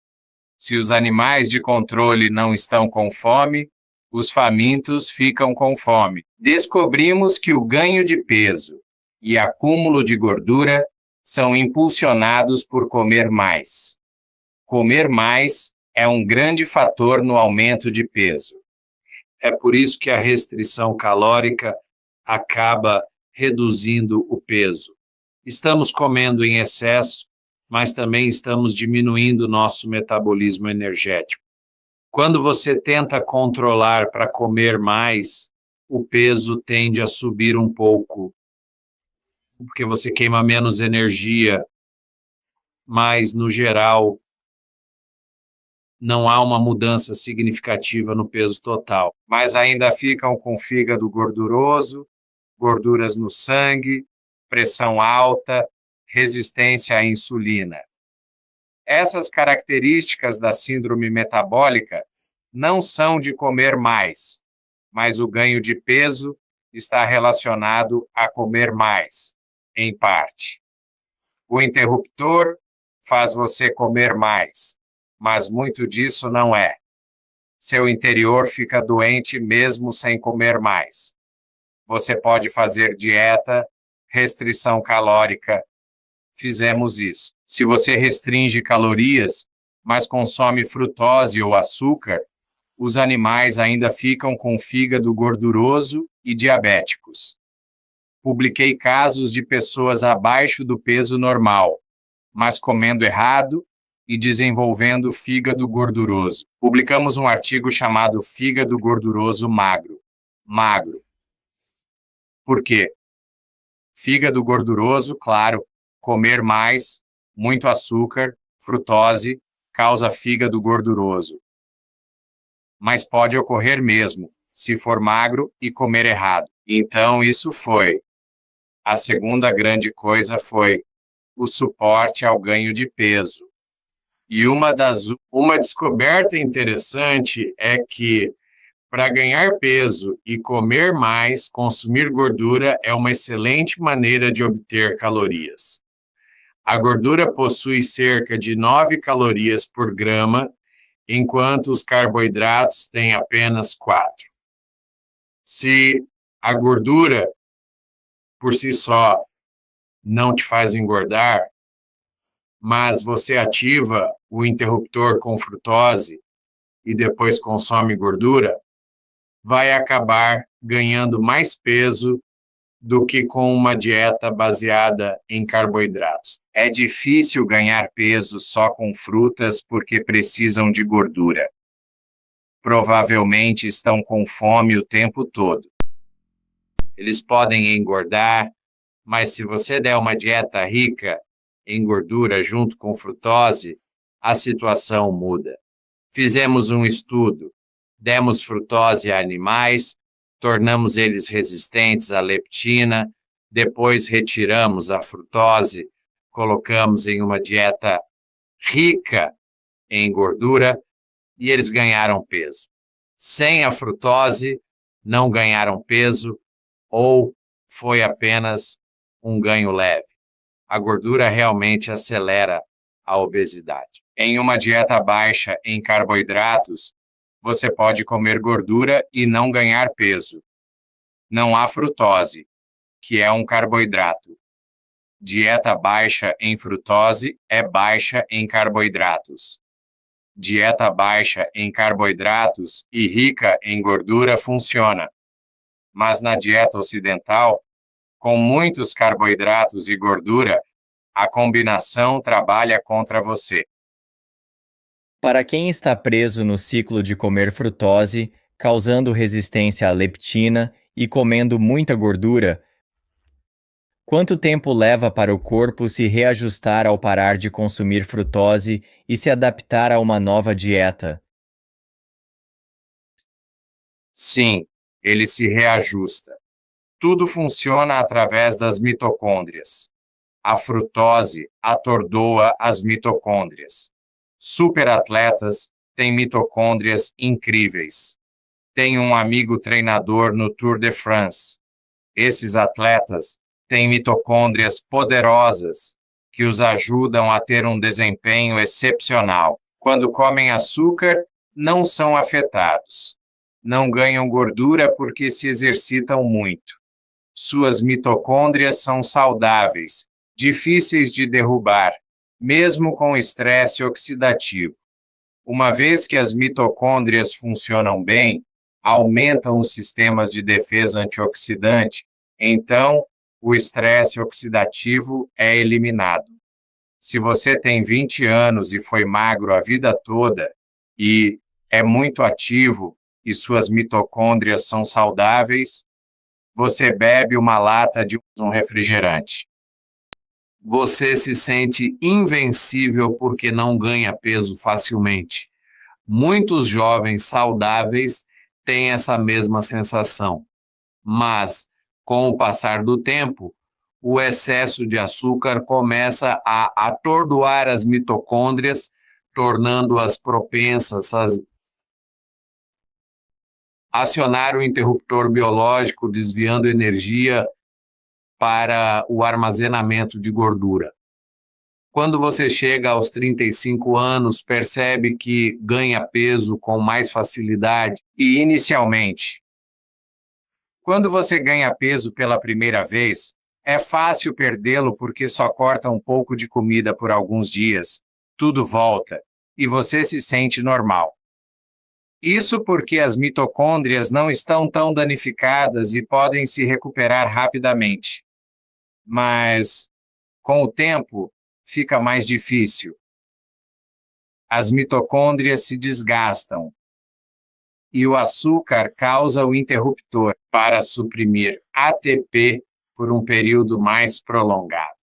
Se os animais de controle não estão com fome, os famintos ficam com fome. Descobrimos que o ganho de peso e acúmulo de gordura são impulsionados por comer mais. Comer mais é um grande fator no aumento de peso. É por isso que a restrição calórica acaba reduzindo o peso. Estamos comendo em excesso, mas também estamos diminuindo nosso metabolismo energético. Quando você tenta controlar para comer mais, o peso tende a subir um pouco, porque você queima menos energia, mas, no geral, não há uma mudança significativa no peso total. Mas ainda ficam com fígado gorduroso, gorduras no sangue, pressão alta, resistência à insulina. Essas características da síndrome metabólica não são de comer mais, mas o ganho de peso está relacionado a comer mais, em parte. O interruptor faz você comer mais, mas muito disso não é. Seu interior fica doente mesmo sem comer mais. Você pode fazer dieta, restrição calórica. Fizemos isso. Se você restringe calorias, mas consome frutose ou açúcar, os animais ainda ficam com fígado gorduroso e diabéticos. Publiquei casos de pessoas abaixo do peso normal, mas comendo errado e desenvolvendo fígado gorduroso. Publicamos um artigo chamado Fígado Gorduroso Magro. Magro. Por quê? Fígado gorduroso, claro, comer mais, muito açúcar, frutose, causa fígado gorduroso. Mas pode ocorrer mesmo, se for magro e comer errado. Então, isso foi. A segunda grande coisa foi o suporte ao ganho de peso. E uma descoberta interessante é que, para ganhar peso e comer mais, consumir gordura é uma excelente maneira de obter calorias. A gordura possui cerca de 9 calorias por grama, enquanto os carboidratos têm apenas 4. Se a gordura, por si só, não te faz engordar, mas você ativa o interruptor com frutose e depois consome gordura, vai acabar ganhando mais peso do que com uma dieta baseada em carboidratos. É difícil ganhar peso só com frutas porque precisam de gordura. Provavelmente estão com fome o tempo todo. Eles podem engordar, mas se você der uma dieta rica em gordura junto com frutose, a situação muda. Fizemos um estudo, demos frutose a animais, tornamos eles resistentes à leptina, depois retiramos a frutose, colocamos em uma dieta rica em gordura e eles ganharam peso. Sem a frutose, não ganharam peso ou foi apenas um ganho leve. A gordura realmente acelera a obesidade. Em uma dieta baixa em carboidratos, você pode comer gordura e não ganhar peso. Não há frutose, que é um carboidrato. Dieta baixa em frutose é baixa em carboidratos. Dieta baixa em carboidratos e rica em gordura funciona. Mas na dieta ocidental, com muitos carboidratos e gordura, a combinação trabalha contra você. Para quem está preso no ciclo de comer frutose, causando resistência à leptina e comendo muita gordura, quanto tempo leva para o corpo se reajustar ao parar de consumir frutose e se adaptar a uma nova dieta? Sim, ele se reajusta. Tudo funciona através das mitocôndrias. A frutose atordoa as mitocôndrias. Superatletas têm mitocôndrias incríveis. Tenho um amigo treinador no Tour de France. Esses atletas têm mitocôndrias poderosas que os ajudam a ter um desempenho excepcional. Quando comem açúcar, não são afetados. Não ganham gordura porque se exercitam muito. Suas mitocôndrias são saudáveis, difíceis de derrubar, mesmo com estresse oxidativo. Uma vez que as mitocôndrias funcionam bem, aumentam os sistemas de defesa antioxidante, então o estresse oxidativo é eliminado. Se você tem 20 anos e foi magro a vida toda e é muito ativo e suas mitocôndrias são saudáveis, você bebe uma lata de um refrigerante. Você se sente invencível porque não ganha peso facilmente. Muitos jovens saudáveis têm essa mesma sensação, mas, com o passar do tempo, o excesso de açúcar começa a atordoar as mitocôndrias, tornando-as propensas a acionar o interruptor biológico, desviando energia para o armazenamento de gordura. Quando você chega aos 35 anos, percebe que ganha peso com mais facilidade e inicialmente. Quando você ganha peso pela primeira vez, é fácil perdê-lo porque só corta um pouco de comida por alguns dias, tudo volta e você se sente normal. Isso porque as mitocôndrias não estão tão danificadas e podem se recuperar rapidamente. Mas, com o tempo, fica mais difícil. as mitocôndrias se desgastam e o açúcar causa o interruptor para suprimir ATP por um período mais prolongado.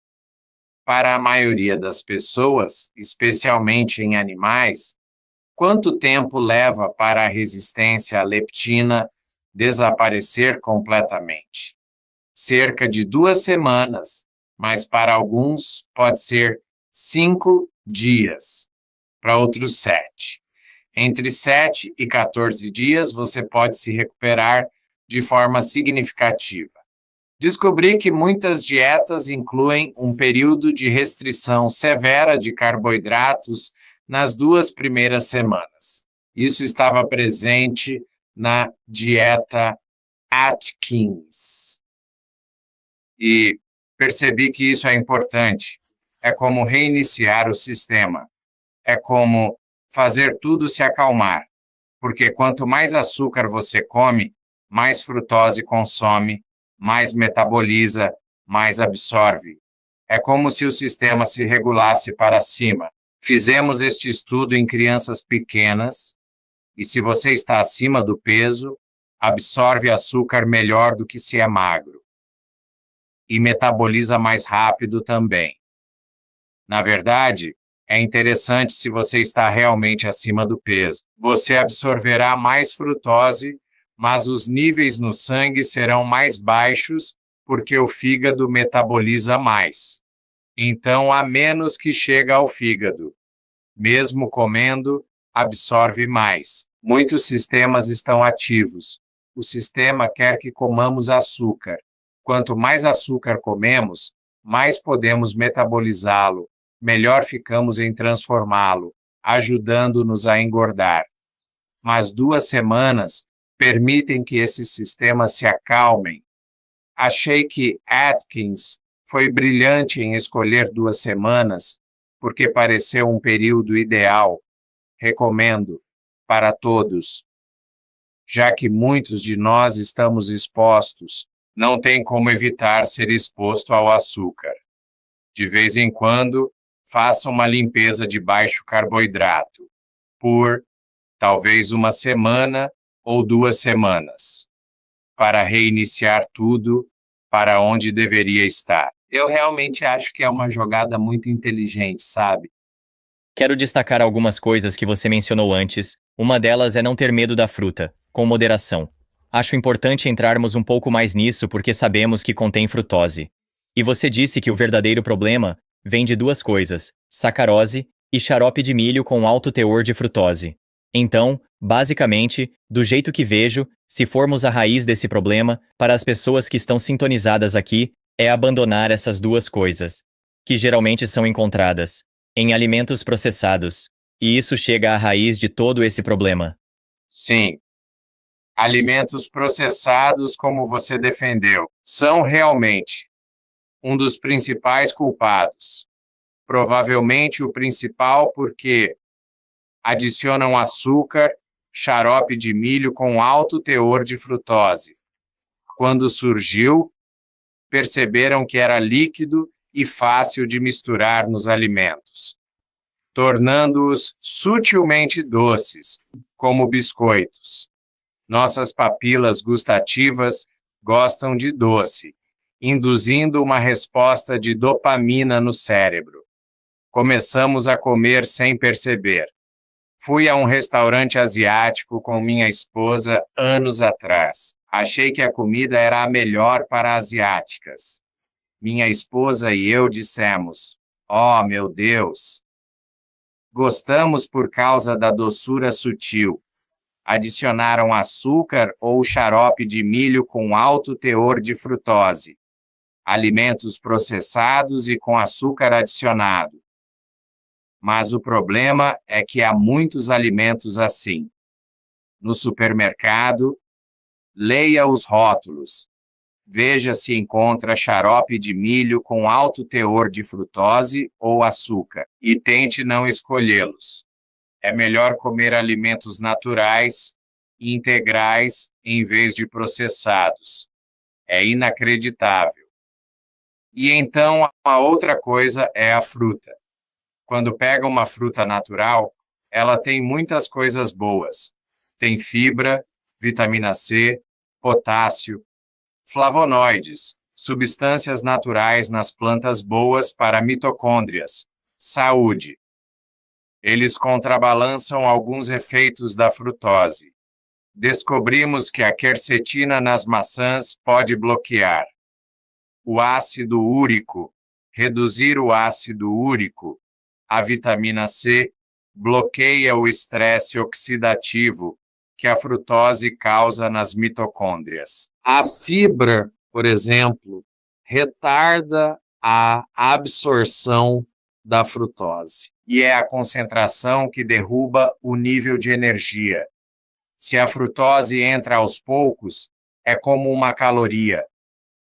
Para a maioria das pessoas, especialmente em animais, quanto tempo leva para a resistência à leptina desaparecer completamente? Cerca de 2 semanas, mas para alguns pode ser 5 dias, para outros 7. Entre 7 e 14 dias você pode se recuperar de forma significativa. Descobri que muitas dietas incluem um período de restrição severa de carboidratos nas 2 primeiras semanas. Isso estava presente na dieta Atkins. E percebi que isso é importante. É como reiniciar o sistema. É como fazer tudo se acalmar. Porque quanto mais açúcar você come, mais frutose consome, mais metaboliza, mais absorve. É como se o sistema se regulasse para cima. Fizemos este estudo em crianças pequenas, e se você está acima do peso, absorve açúcar melhor do que se é magro. E metaboliza mais rápido também. Na verdade, é interessante se você está realmente acima do peso. Você absorverá mais frutose, mas os níveis no sangue serão mais baixos porque o fígado metaboliza mais. Então, a menos que chega ao fígado. Mesmo comendo, absorve mais. Muitos sistemas estão ativos. O sistema quer que comamos açúcar. Quanto mais açúcar comemos, mais podemos metabolizá-lo, melhor ficamos em transformá-lo, ajudando-nos a engordar. Mas 2 semanas permitem que esses sistemas se acalmem. Achei que Atkins foi brilhante em escolher 2 semanas, porque pareceu um período ideal. Recomendo para todos. Já que muitos de nós estamos expostos, não tem como evitar ser exposto ao açúcar. De vez em quando, faça uma limpeza de baixo carboidrato, por talvez 1 semana ou 2 semanas, para reiniciar tudo para onde deveria estar. Eu realmente acho que é uma jogada muito inteligente, sabe? Quero destacar algumas coisas que você mencionou antes. Uma delas é não ter medo da fruta, com moderação. Acho importante entrarmos um pouco mais nisso porque sabemos que contém frutose. E você disse que o verdadeiro problema vem de 2 coisas, sacarose e xarope de milho com alto teor de frutose. Então, basicamente, do jeito que vejo, se formos à raiz desse problema, para as pessoas que estão sintonizadas aqui, é abandonar essas 2 coisas, que geralmente são encontradas em alimentos processados, e isso chega à raiz de todo esse problema. Sim. Alimentos processados, como você defendeu, são realmente um dos principais culpados. Provavelmente o principal porque adicionam açúcar, xarope de milho com alto teor de frutose. Quando surgiu, perceberam que era líquido e fácil de misturar nos alimentos, tornando-os sutilmente doces, como biscoitos. Nossas papilas gustativas gostam de doce, induzindo uma resposta de dopamina no cérebro. Começamos a comer sem perceber. Fui a um restaurante asiático com minha esposa anos atrás. Achei que a comida era a melhor para asiáticas. Minha esposa e eu dissemos: "Oh, meu Deus!" Gostamos por causa da doçura sutil. Adicionaram açúcar ou xarope de milho com alto teor de frutose, alimentos processados e com açúcar adicionado. Mas o problema é que há muitos alimentos assim. No supermercado, leia os rótulos. Veja se encontra xarope de milho com alto teor de frutose ou açúcar e tente não escolhê-los. É melhor comer alimentos naturais e integrais em vez de processados. É inacreditável. E então, a outra coisa é a fruta. Quando pega uma fruta natural, Ela tem muitas coisas boas. Tem fibra, vitamina C, potássio, flavonoides, substâncias naturais nas plantas boas para mitocôndrias, saúde. Eles contrabalançam alguns efeitos da frutose. Descobrimos que a quercetina nas maçãs pode bloquear o ácido úrico, reduzir o ácido úrico. A vitamina C bloqueia o estresse oxidativo que a frutose causa nas mitocôndrias. A fibra, por exemplo, retarda a absorção da frutose e é a concentração que derruba o nível de energia. Se a frutose entra aos poucos, é como uma caloria,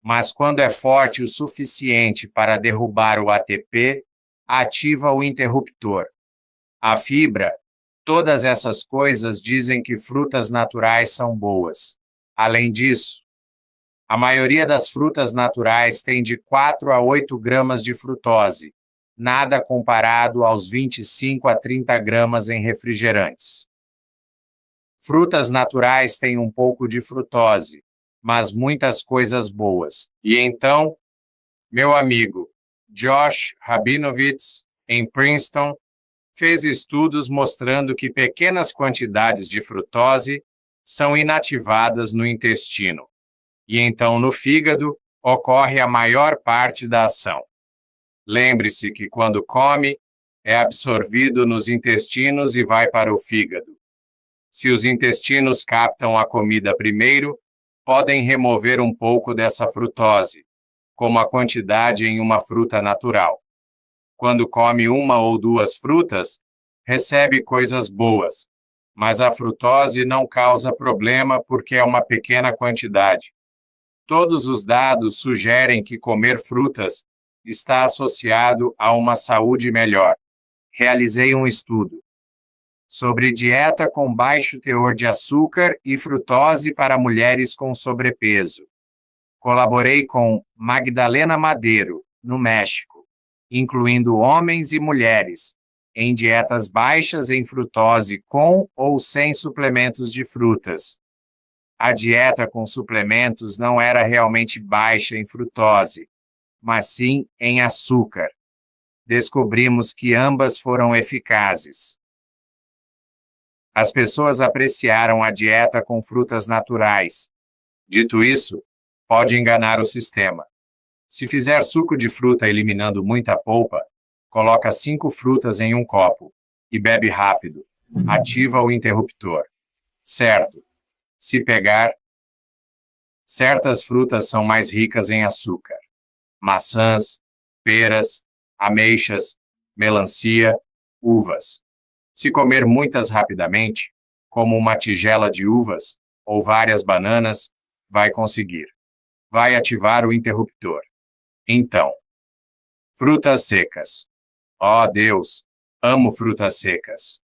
mas quando é forte o suficiente para derrubar o ATP, ativa o interruptor. A fibra, todas essas coisas dizem que frutas naturais são boas. Além disso, a maioria das frutas naturais tem de 4 a 8 gramas de frutose, nada comparado aos 25 a 30 gramas em refrigerantes. Frutas naturais têm um pouco de frutose, mas muitas coisas boas. E então, meu amigo Josh Rabinovitz, em Princeton, fez estudos mostrando que pequenas quantidades de frutose são inativadas no intestino. E então, no fígado, ocorre a maior parte da ação. Lembre-se que quando come, é absorvido nos intestinos e vai para o fígado. Se os intestinos captam a comida primeiro, podem remover um pouco dessa frutose, como a quantidade em uma fruta natural. Quando come uma ou duas frutas, recebe coisas boas, mas a frutose não causa problema porque é uma pequena quantidade. Todos os dados sugerem que comer frutas está associado a uma saúde melhor. Realizei um estudo sobre dieta com baixo teor de açúcar e frutose para mulheres com sobrepeso. Colaborei com Magdalena Madeiro, no México, incluindo homens e mulheres, em dietas baixas em frutose com ou sem suplementos de frutas. A dieta com suplementos não era realmente baixa em frutose, mas sim em açúcar. Descobrimos que ambas foram eficazes. As pessoas apreciaram a dieta com frutas naturais. Dito isso, pode enganar o sistema. Se fizer suco de fruta eliminando muita polpa, coloca 5 frutas em um copo e bebe rápido. Ativa o interruptor. Certo. Se pegar, certas frutas são mais ricas em açúcar. Maçãs, peras, ameixas, melancia, uvas. Se comer muitas rapidamente, como uma tigela de uvas ou várias bananas, vai conseguir. Vai ativar o interruptor. Então, frutas secas. Oh, Deus, amo frutas secas.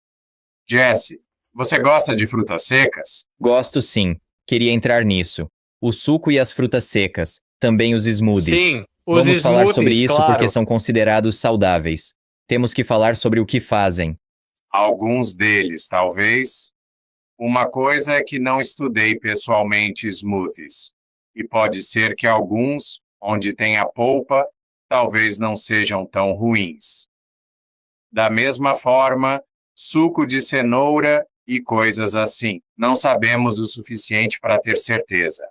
Jesse, você gosta de frutas secas? Gosto sim. Queria entrar nisso. O suco e as frutas secas. Também os smoothies. Sim, os Vamos falar sobre smoothies, isso claro. porque são considerados saudáveis. Temos que falar sobre o que fazem. Alguns deles, talvez. Uma coisa é que não estudei pessoalmente smoothies. E pode ser que alguns, onde tem a polpa, talvez não sejam tão ruins. Da mesma forma, suco de cenoura e coisas assim. Não sabemos o suficiente para ter certeza.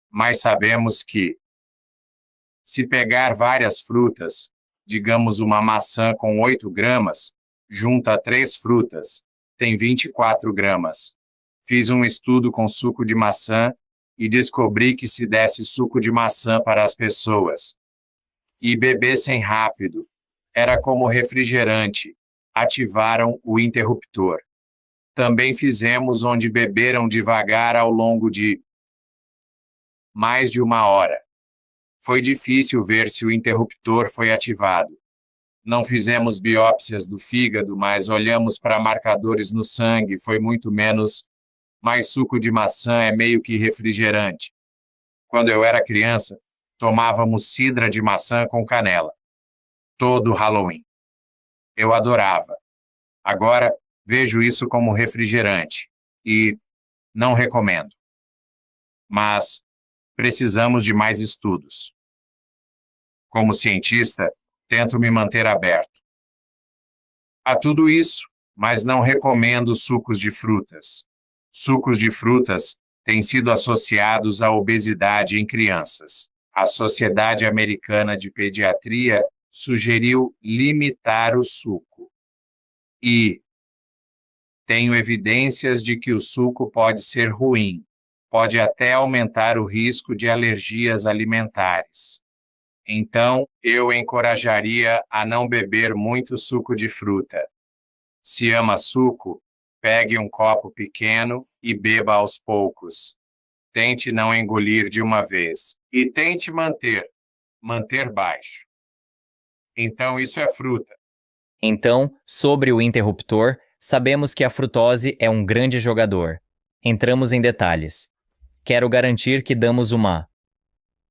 Mas sabemos que, se pegar várias frutas, digamos uma maçã com 8 gramas, junta 3 frutas, tem 24 gramas. Fiz um estudo com suco de maçã e descobri que se desse suco de maçã para as pessoas e bebessem rápido, era como refrigerante, ativaram o interruptor. Também fizemos onde beberam devagar ao longo de mais de 1 hora. Foi difícil ver se o interruptor foi ativado. Não fizemos biópsias do fígado, mas olhamos para marcadores no sangue, foi muito menos, mas suco de maçã é meio que refrigerante. Quando eu era criança, tomávamos cidra de maçã com canela. Todo Halloween. Eu adorava. Agora, vejo isso como refrigerante e não recomendo. Mas precisamos de mais estudos. Como cientista, tento me manter aberto a tudo isso, mas não recomendo sucos de frutas. Sucos de frutas têm sido associados à obesidade em crianças. A Sociedade Americana de Pediatria sugeriu limitar o suco. E tenho evidências de que o suco pode ser ruim, pode até aumentar o risco de alergias alimentares. Então, eu encorajaria a não beber muito suco de fruta. Se ama suco, pegue um copo pequeno e beba aos poucos. Tente não engolir de uma vez. E tente manter baixo. Então, isso é fruta. Então, sobre o interruptor, sabemos que a frutose é um grande jogador. Entramos em detalhes. Quero garantir que damos uma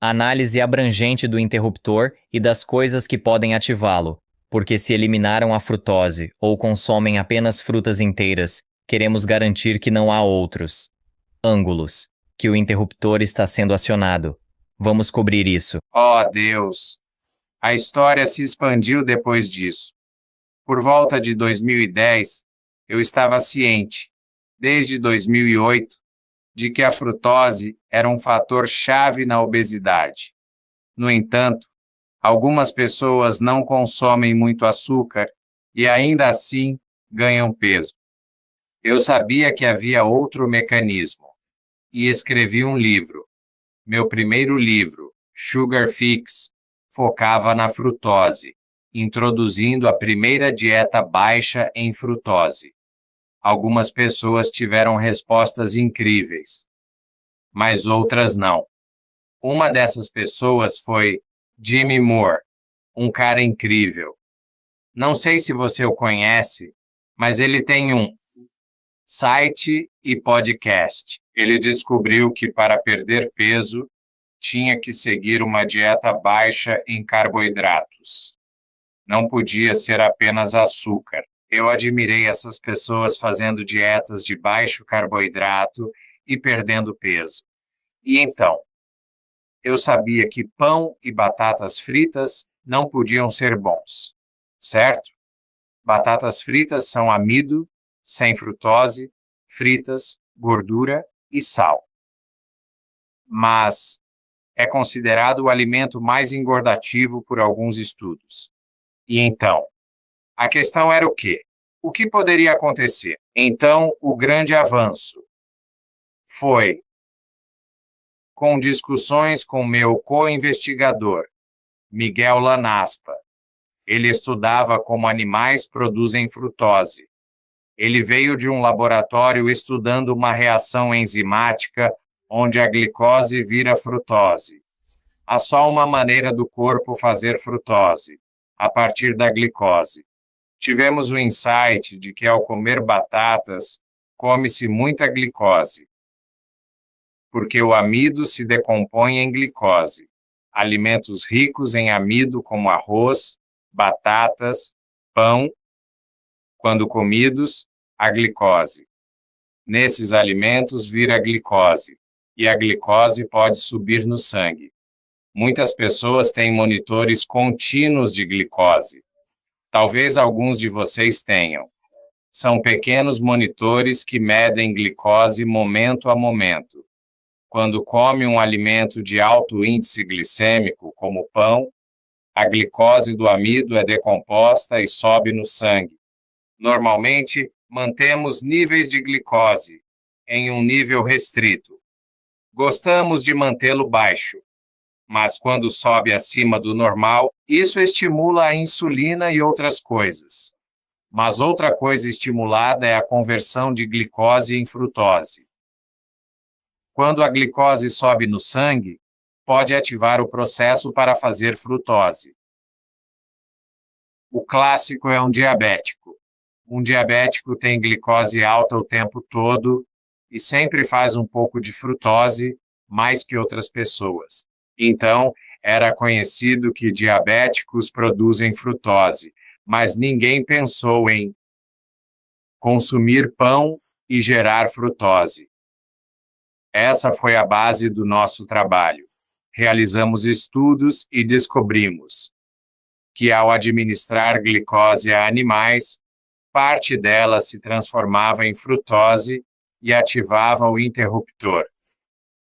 análise abrangente do interruptor e das coisas que podem ativá-lo, porque se eliminaram a frutose ou consomem apenas frutas inteiras, queremos garantir que não há outros ângulos que o interruptor está sendo acionado. Vamos cobrir isso. Oh, Deus! A história se expandiu depois disso. Por volta de 2010, eu estava ciente, desde 2008, de que a frutose era um fator chave na obesidade. No entanto, algumas pessoas não consomem muito açúcar e ainda assim ganham peso. Eu sabia que havia outro mecanismo e escrevi um livro. Meu primeiro livro, Sugar Fix, focava na frutose, introduzindo a primeira dieta baixa em frutose. Algumas pessoas tiveram respostas incríveis, mas outras não. Uma dessas pessoas foi Jimmy Moore, um cara incrível. Não sei se você o conhece, mas ele tem um site e podcast. Ele descobriu que para perder peso, tinha que seguir uma dieta baixa em carboidratos. Não podia ser apenas açúcar. Eu admirei essas pessoas fazendo dietas de baixo carboidrato e perdendo peso. E então, eu sabia que pão e batatas fritas não podiam ser bons, certo? Batatas fritas são amido, sem frutose, fritas, gordura e sal. Mas é considerado o alimento mais engordativo por alguns estudos. E então, a questão era o quê? O que poderia acontecer? Então, o grande avanço foi com discussões com meu co-investigador, Miguel Lanaspa. Ele estudava como animais produzem frutose. Ele veio de um laboratório estudando uma reação enzimática onde a glicose vira frutose. Há só uma maneira do corpo fazer frutose, a partir da glicose. Tivemos o insight de que ao comer batatas, come-se muita glicose, porque o amido se decompõe em glicose. Alimentos ricos em amido como arroz, batatas, pão, quando comidos, a glicose. Nesses alimentos vira glicose, e a glicose pode subir no sangue. Muitas pessoas têm monitores contínuos de glicose. Talvez alguns de vocês tenham. São pequenos monitores que medem glicose momento a momento. Quando come um alimento de alto índice glicêmico, como pão, a glicose do amido é decomposta e sobe no sangue. Normalmente, mantemos níveis de glicose em um nível restrito. Gostamos de mantê-lo baixo, mas quando sobe acima do normal, isso estimula a insulina e outras coisas. Mas outra coisa estimulada é a conversão de glicose em frutose. Quando a glicose sobe no sangue, pode ativar o processo para fazer frutose. O clássico é um diabético. Um diabético tem glicose alta o tempo todo e sempre faz um pouco de frutose, mais que outras pessoas. Então, era conhecido que diabéticos produzem frutose, mas ninguém pensou em consumir pão e gerar frutose. Essa foi a base do nosso trabalho. Realizamos estudos e descobrimos que, ao administrar glicose a animais, parte dela se transformava em frutose e ativava o interruptor.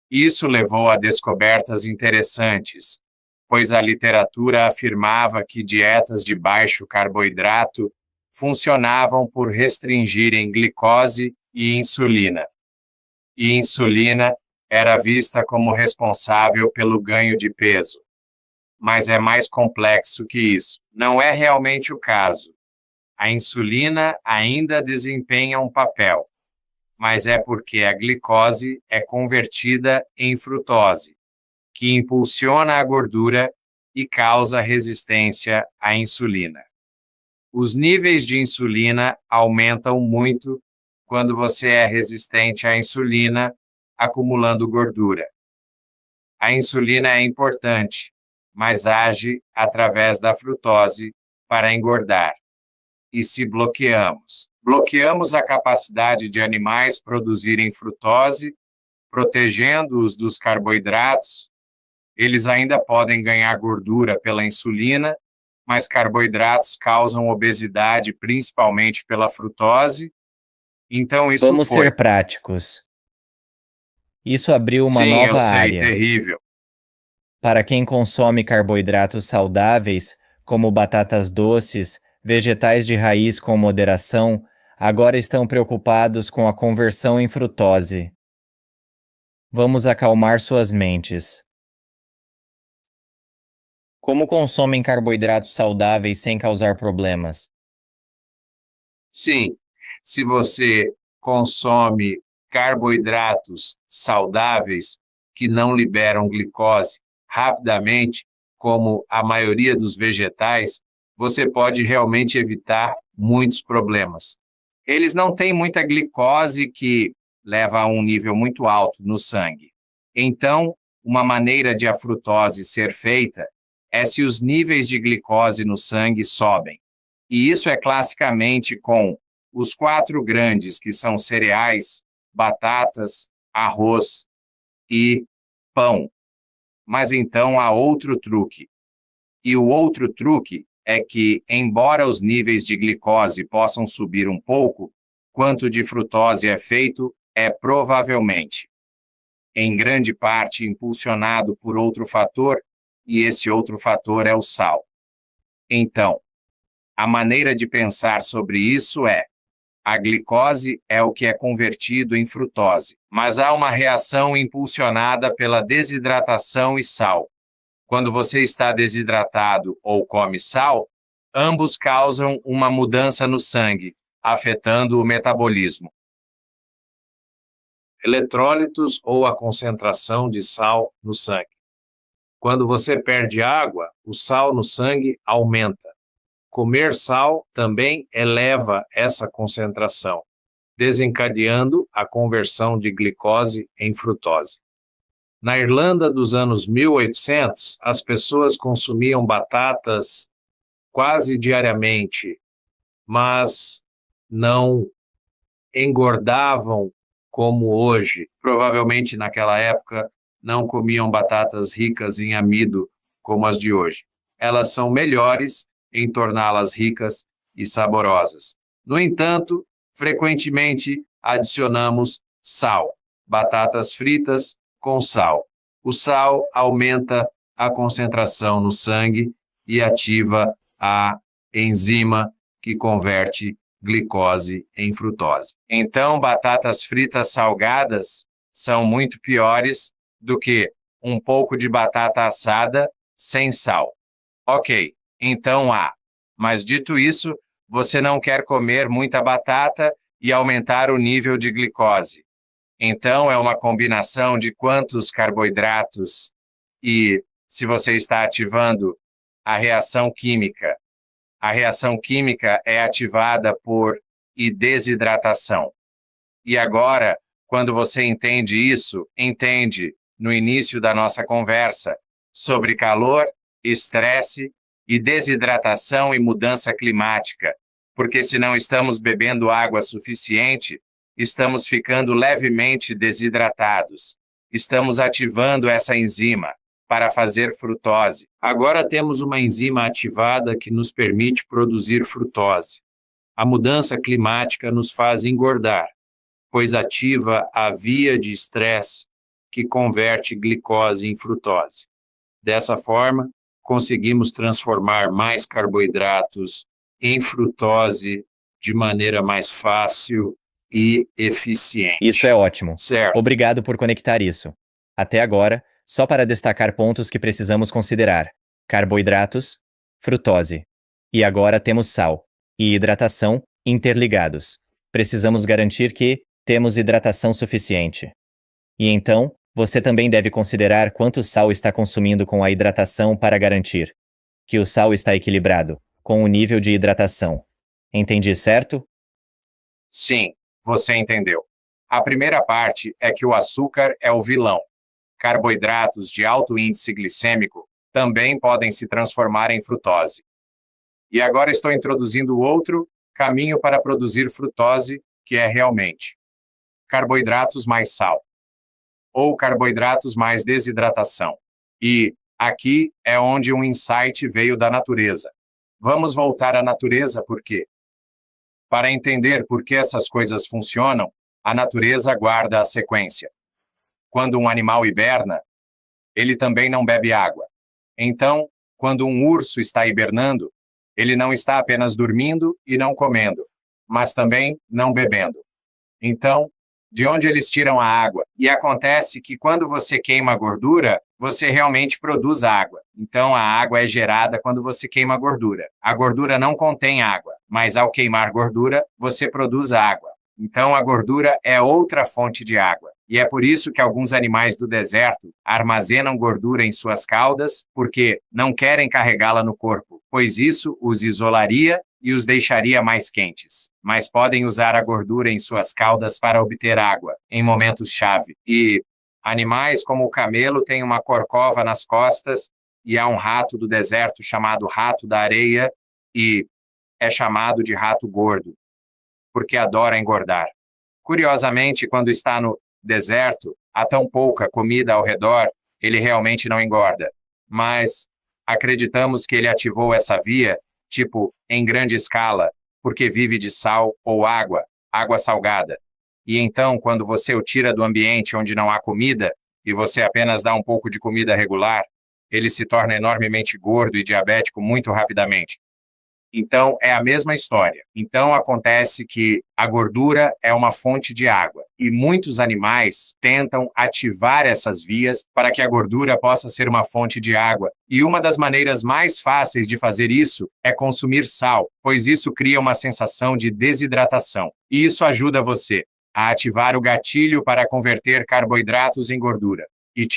Isso levou a descobertas interessantes, pois a literatura afirmava que dietas de baixo carboidrato funcionavam por restringirem glicose e insulina. E insulina era vista como responsável pelo ganho de peso. Mas é mais complexo que isso. Não é realmente o caso. A insulina ainda desempenha um papel, mas é porque a glicose é convertida em frutose, que impulsiona a gordura e causa resistência à insulina. Os níveis de insulina aumentam muito quando você é resistente à insulina, acumulando gordura. A insulina é importante, mas age através da frutose para engordar. E se bloqueamos a capacidade de animais produzirem frutose, protegendo-os dos carboidratos, eles ainda podem ganhar gordura pela insulina, mas carboidratos causam obesidade principalmente pela frutose. Então isso Vamos ser práticos. Isso abriu uma Sim, nova eu sei, área. terrível. Para quem consome carboidratos saudáveis, como batatas doces, vegetais de raiz com moderação, agora estão preocupados com a conversão em frutose. Vamos acalmar suas mentes. Como consomem carboidratos saudáveis sem causar problemas? Sim, se você consome carboidratos saudáveis que não liberam glicose rapidamente, como a maioria dos vegetais, você pode realmente evitar muitos problemas. Eles não têm muita glicose que leva a um nível muito alto no sangue. Então, uma maneira de a frutose ser feita é se os níveis de glicose no sangue sobem. E isso é classicamente com os 4 grandes, que são cereais, batatas, arroz e pão. Mas então há outro truque. E o outro truque é que, embora os níveis de glicose possam subir um pouco, quanto de frutose é feito é provavelmente, em grande parte, impulsionado por outro fator, e esse outro fator é o sal. Então, a maneira de pensar sobre isso é: a glicose é o que é convertido em frutose, mas há uma reação impulsionada pela desidratação e sal. Quando você está desidratado ou come sal, ambos causam uma mudança no sangue, afetando o metabolismo. Eletrólitos ou a concentração de sal no sangue. Quando você perde água, o sal no sangue aumenta. Comer sal também eleva essa concentração, desencadeando a conversão de glicose em frutose. Na Irlanda dos anos 1800, as pessoas consumiam batatas quase diariamente, mas não engordavam como hoje. Provavelmente naquela época não comiam batatas ricas em amido como as de hoje. Elas são melhores em torná-las ricas e saborosas. No entanto, frequentemente adicionamos sal, batatas fritas com sal. O sal aumenta a concentração no sangue e ativa a enzima que converte glicose em frutose. Então, batatas fritas salgadas são muito piores do que um pouco de batata assada sem sal. Ok, então mas dito isso, você não quer comer muita batata e aumentar o nível de glicose. Então, é uma combinação de quantos carboidratos e se você está ativando a reação química. A reação química é ativada por desidratação. E agora, quando você entende isso, entende, no início da nossa conversa, sobre calor, estresse e desidratação e mudança climática, Porque se não estamos bebendo água suficiente, estamos ficando levemente desidratados. Estamos ativando essa enzima para fazer frutose. Agora temos uma enzima ativada que nos permite produzir frutose. A mudança climática nos faz engordar, pois ativa a via de estresse que converte glicose em frutose. Dessa forma, conseguimos transformar mais carboidratos em frutose de maneira mais fácil e eficiente. Isso é ótimo. Certo. Obrigado por conectar isso. Até agora, só para destacar pontos que precisamos considerar: carboidratos, frutose. E agora temos sal e hidratação interligados. Precisamos garantir que temos hidratação suficiente. E então, você também deve considerar quanto sal está consumindo com a hidratação para garantir que o sal está equilibrado com o nível de hidratação. Entendi, certo? Sim, você entendeu. A primeira parte é que o açúcar é o vilão. Carboidratos de alto índice glicêmico também podem se transformar em frutose. E agora estou introduzindo outro caminho para produzir frutose, que é realmente carboidratos mais sal, ou carboidratos mais desidratação. E aqui é onde um insight veio da natureza. Vamos voltar à natureza por quê? Para entender por que essas coisas funcionam, a natureza guarda a sequência. Quando um animal hiberna, ele também não bebe água. Então, quando um urso está hibernando, ele não está apenas dormindo e não comendo, mas também não bebendo. Então, de onde eles tiram a água? E acontece que quando você queima a gordura, você realmente produz água. Então, a água é gerada quando você queima a gordura. A gordura não contém água, mas ao queimar gordura, você produz água. Então, a gordura é outra fonte de água. E é por isso que alguns animais do deserto armazenam gordura em suas caudas, porque não querem carregá-la no corpo, pois isso os isolaria e os deixaria mais quentes. Mas podem usar a gordura em suas caudas para obter água, em momentos-chave. E animais como o camelo têm uma corcova nas costas, e há um rato do deserto chamado rato da areia, e é chamado de rato gordo, porque adora engordar. Curiosamente, quando está no deserto, há tão pouca comida ao redor, ele realmente não engorda. Mas acreditamos que ele ativou essa via, em grande escala, porque vive de sal ou água salgada. E então, quando você o tira do ambiente onde não há comida, e você apenas dá um pouco de comida regular, ele se torna enormemente gordo e diabético muito rapidamente. Então, é a mesma história. Então, acontece que a gordura é uma fonte de água e muitos animais tentam ativar essas vias para que a gordura possa ser uma fonte de água. E uma das maneiras mais fáceis de fazer isso é consumir sal, pois isso cria uma sensação de desidratação. E isso ajuda você a ativar o gatilho para converter carboidratos em gordura. E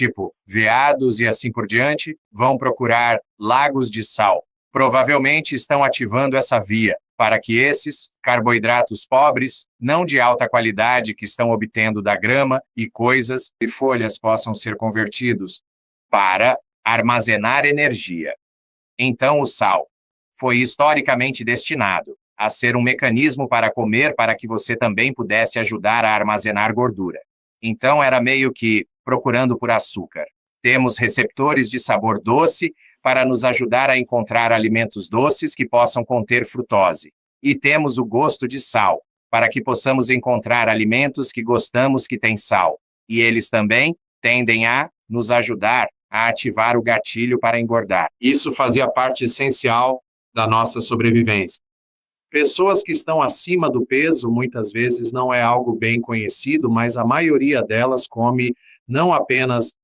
veados e assim por diante vão procurar lagos de sal. Provavelmente estão ativando essa via para que esses carboidratos pobres, não de alta qualidade que estão obtendo da grama e coisas e folhas possam ser convertidos para armazenar energia. Então o sal foi historicamente destinado a ser um mecanismo para comer para que você também pudesse ajudar a armazenar gordura. Então era meio que procurando por açúcar. Temos receptores de sabor doce para nos ajudar a encontrar alimentos doces que possam conter frutose. E temos o gosto de sal, para que possamos encontrar alimentos que gostamos que têm sal. E eles também tendem a nos ajudar a ativar o gatilho para engordar. Isso fazia parte essencial da nossa sobrevivência. Pessoas que estão acima do peso muitas vezes não é algo bem conhecido, mas a maioria delas come não apenas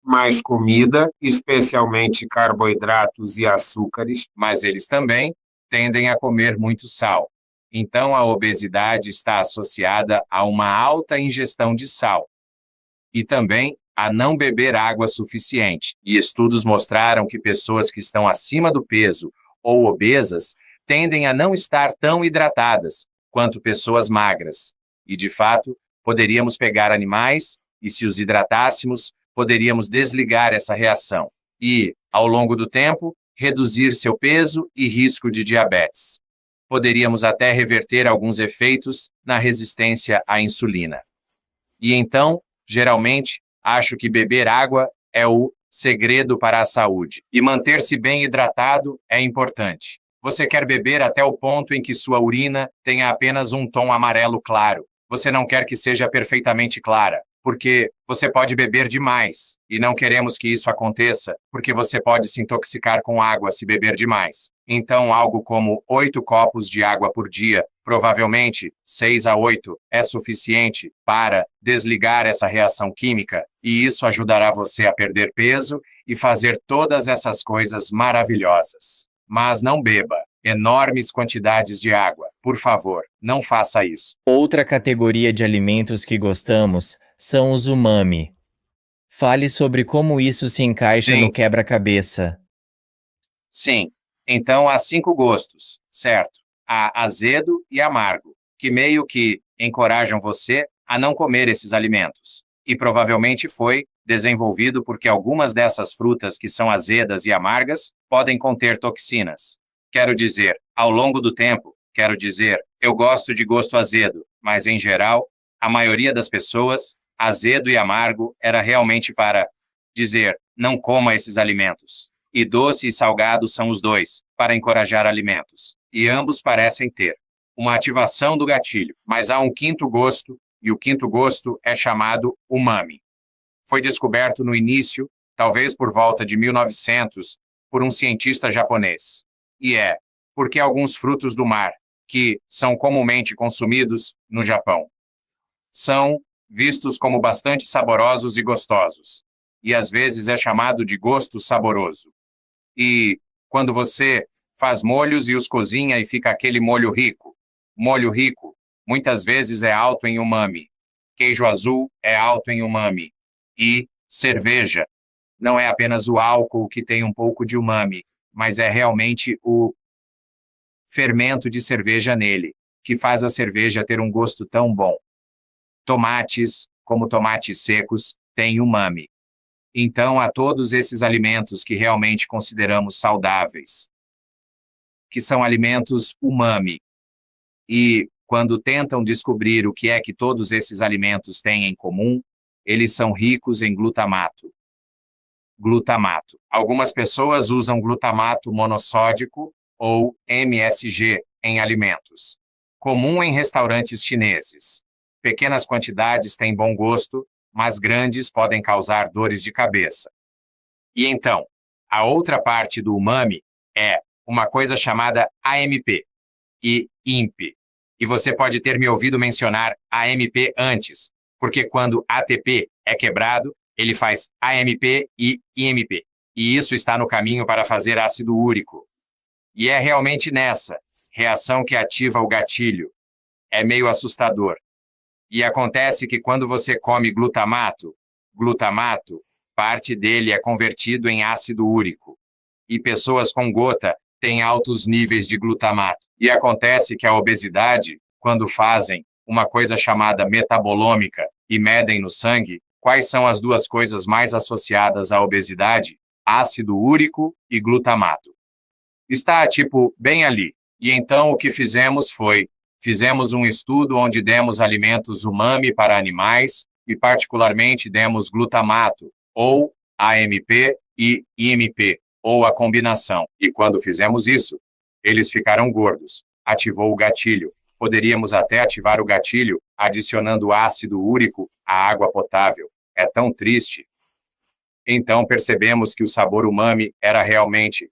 mais comida, especialmente carboidratos e açúcares, mas eles também tendem a comer muito sal. Então, a obesidade está associada a uma alta ingestão de sal e também a não beber água suficiente. E estudos mostraram que pessoas que estão acima do peso ou obesas tendem a não estar tão hidratadas quanto pessoas magras. E, de fato, poderíamos pegar animais e, se os hidratássemos, poderíamos desligar essa reação e, ao longo do tempo, reduzir seu peso e risco de diabetes. poderíamos até reverter alguns efeitos na resistência à insulina. E então, geralmente, acho que beber água é o segredo para a saúde. E manter-se bem hidratado é importante. Você quer beber até o ponto em que sua urina tenha apenas um tom amarelo claro. Você não quer que seja perfeitamente clara, porque você pode beber demais. E não queremos que isso aconteça, porque você pode se intoxicar com água se beber demais. Então, algo como 8 copos de água por dia, provavelmente 6 a 8, é suficiente para desligar essa reação química, e isso ajudará você a perder peso e fazer todas essas coisas maravilhosas. Mas não beba enormes quantidades de água. Por favor, não faça isso. Outra categoria de alimentos que gostamos são os umami. Fale sobre como isso se encaixa Sim. no quebra-cabeça. Sim. Então, há 5 gostos, certo? Há azedo e amargo, que meio que encorajam você a não comer esses alimentos. E provavelmente foi desenvolvido porque algumas dessas frutas que são azedas e amargas podem conter toxinas. Quero dizer, ao longo do tempo, eu gosto de gosto azedo, mas em geral, a maioria das pessoas, azedo e amargo era realmente para dizer, não coma esses alimentos. E doce e salgado são os dois, para encorajar alimentos. E ambos parecem ter uma ativação do gatilho. Mas há um quinto gosto, e o quinto gosto é chamado umami. Foi descoberto no início, talvez por volta de 1900, por um cientista japonês. E é porque alguns frutos do mar, que são comumente consumidos no Japão, são vistos como bastante saborosos e gostosos. E às vezes é chamado de gosto saboroso. E quando você faz molhos e os cozinha e fica aquele molho rico, muitas vezes é alto em umami. Queijo azul é alto em umami. E cerveja não é apenas o álcool que tem um pouco de umami, mas é realmente o fermento de cerveja nele, que faz a cerveja ter um gosto tão bom. Tomates, como tomates secos, têm umami. Então, há todos esses alimentos que realmente consideramos saudáveis, que são alimentos umami. E, quando tentam descobrir o que é que todos esses alimentos têm em comum, eles são ricos em glutamato. Glutamato. Algumas pessoas usam glutamato monossódico, ou MSG, em alimentos. Comum em restaurantes chineses. Pequenas quantidades têm bom gosto, mas grandes podem causar dores de cabeça. E então, a outra parte do umami é uma coisa chamada AMP e INP. E você pode ter me ouvido mencionar AMP antes, porque quando ATP é quebrado, ele faz AMP e IMP. E isso está no caminho para fazer ácido úrico. E é realmente nessa reação que ativa o gatilho. É meio assustador. E acontece que quando você come glutamato, parte dele é convertido em ácido úrico. E pessoas com gota têm altos níveis de glutamato. E acontece que a obesidade, quando fazem uma coisa chamada metabolômica e medem no sangue, quais são as duas coisas mais associadas à obesidade? Ácido úrico e glutamato. Está, bem ali. E então o que fizemos foi, fizemos um estudo onde demos alimentos umami para animais e particularmente demos glutamato, ou AMP e IMP, ou a combinação. E quando fizemos isso, eles ficaram gordos. Ativou o gatilho. Poderíamos até ativar o gatilho adicionando ácido úrico à água potável. É tão triste. Então percebemos que o sabor umami era realmente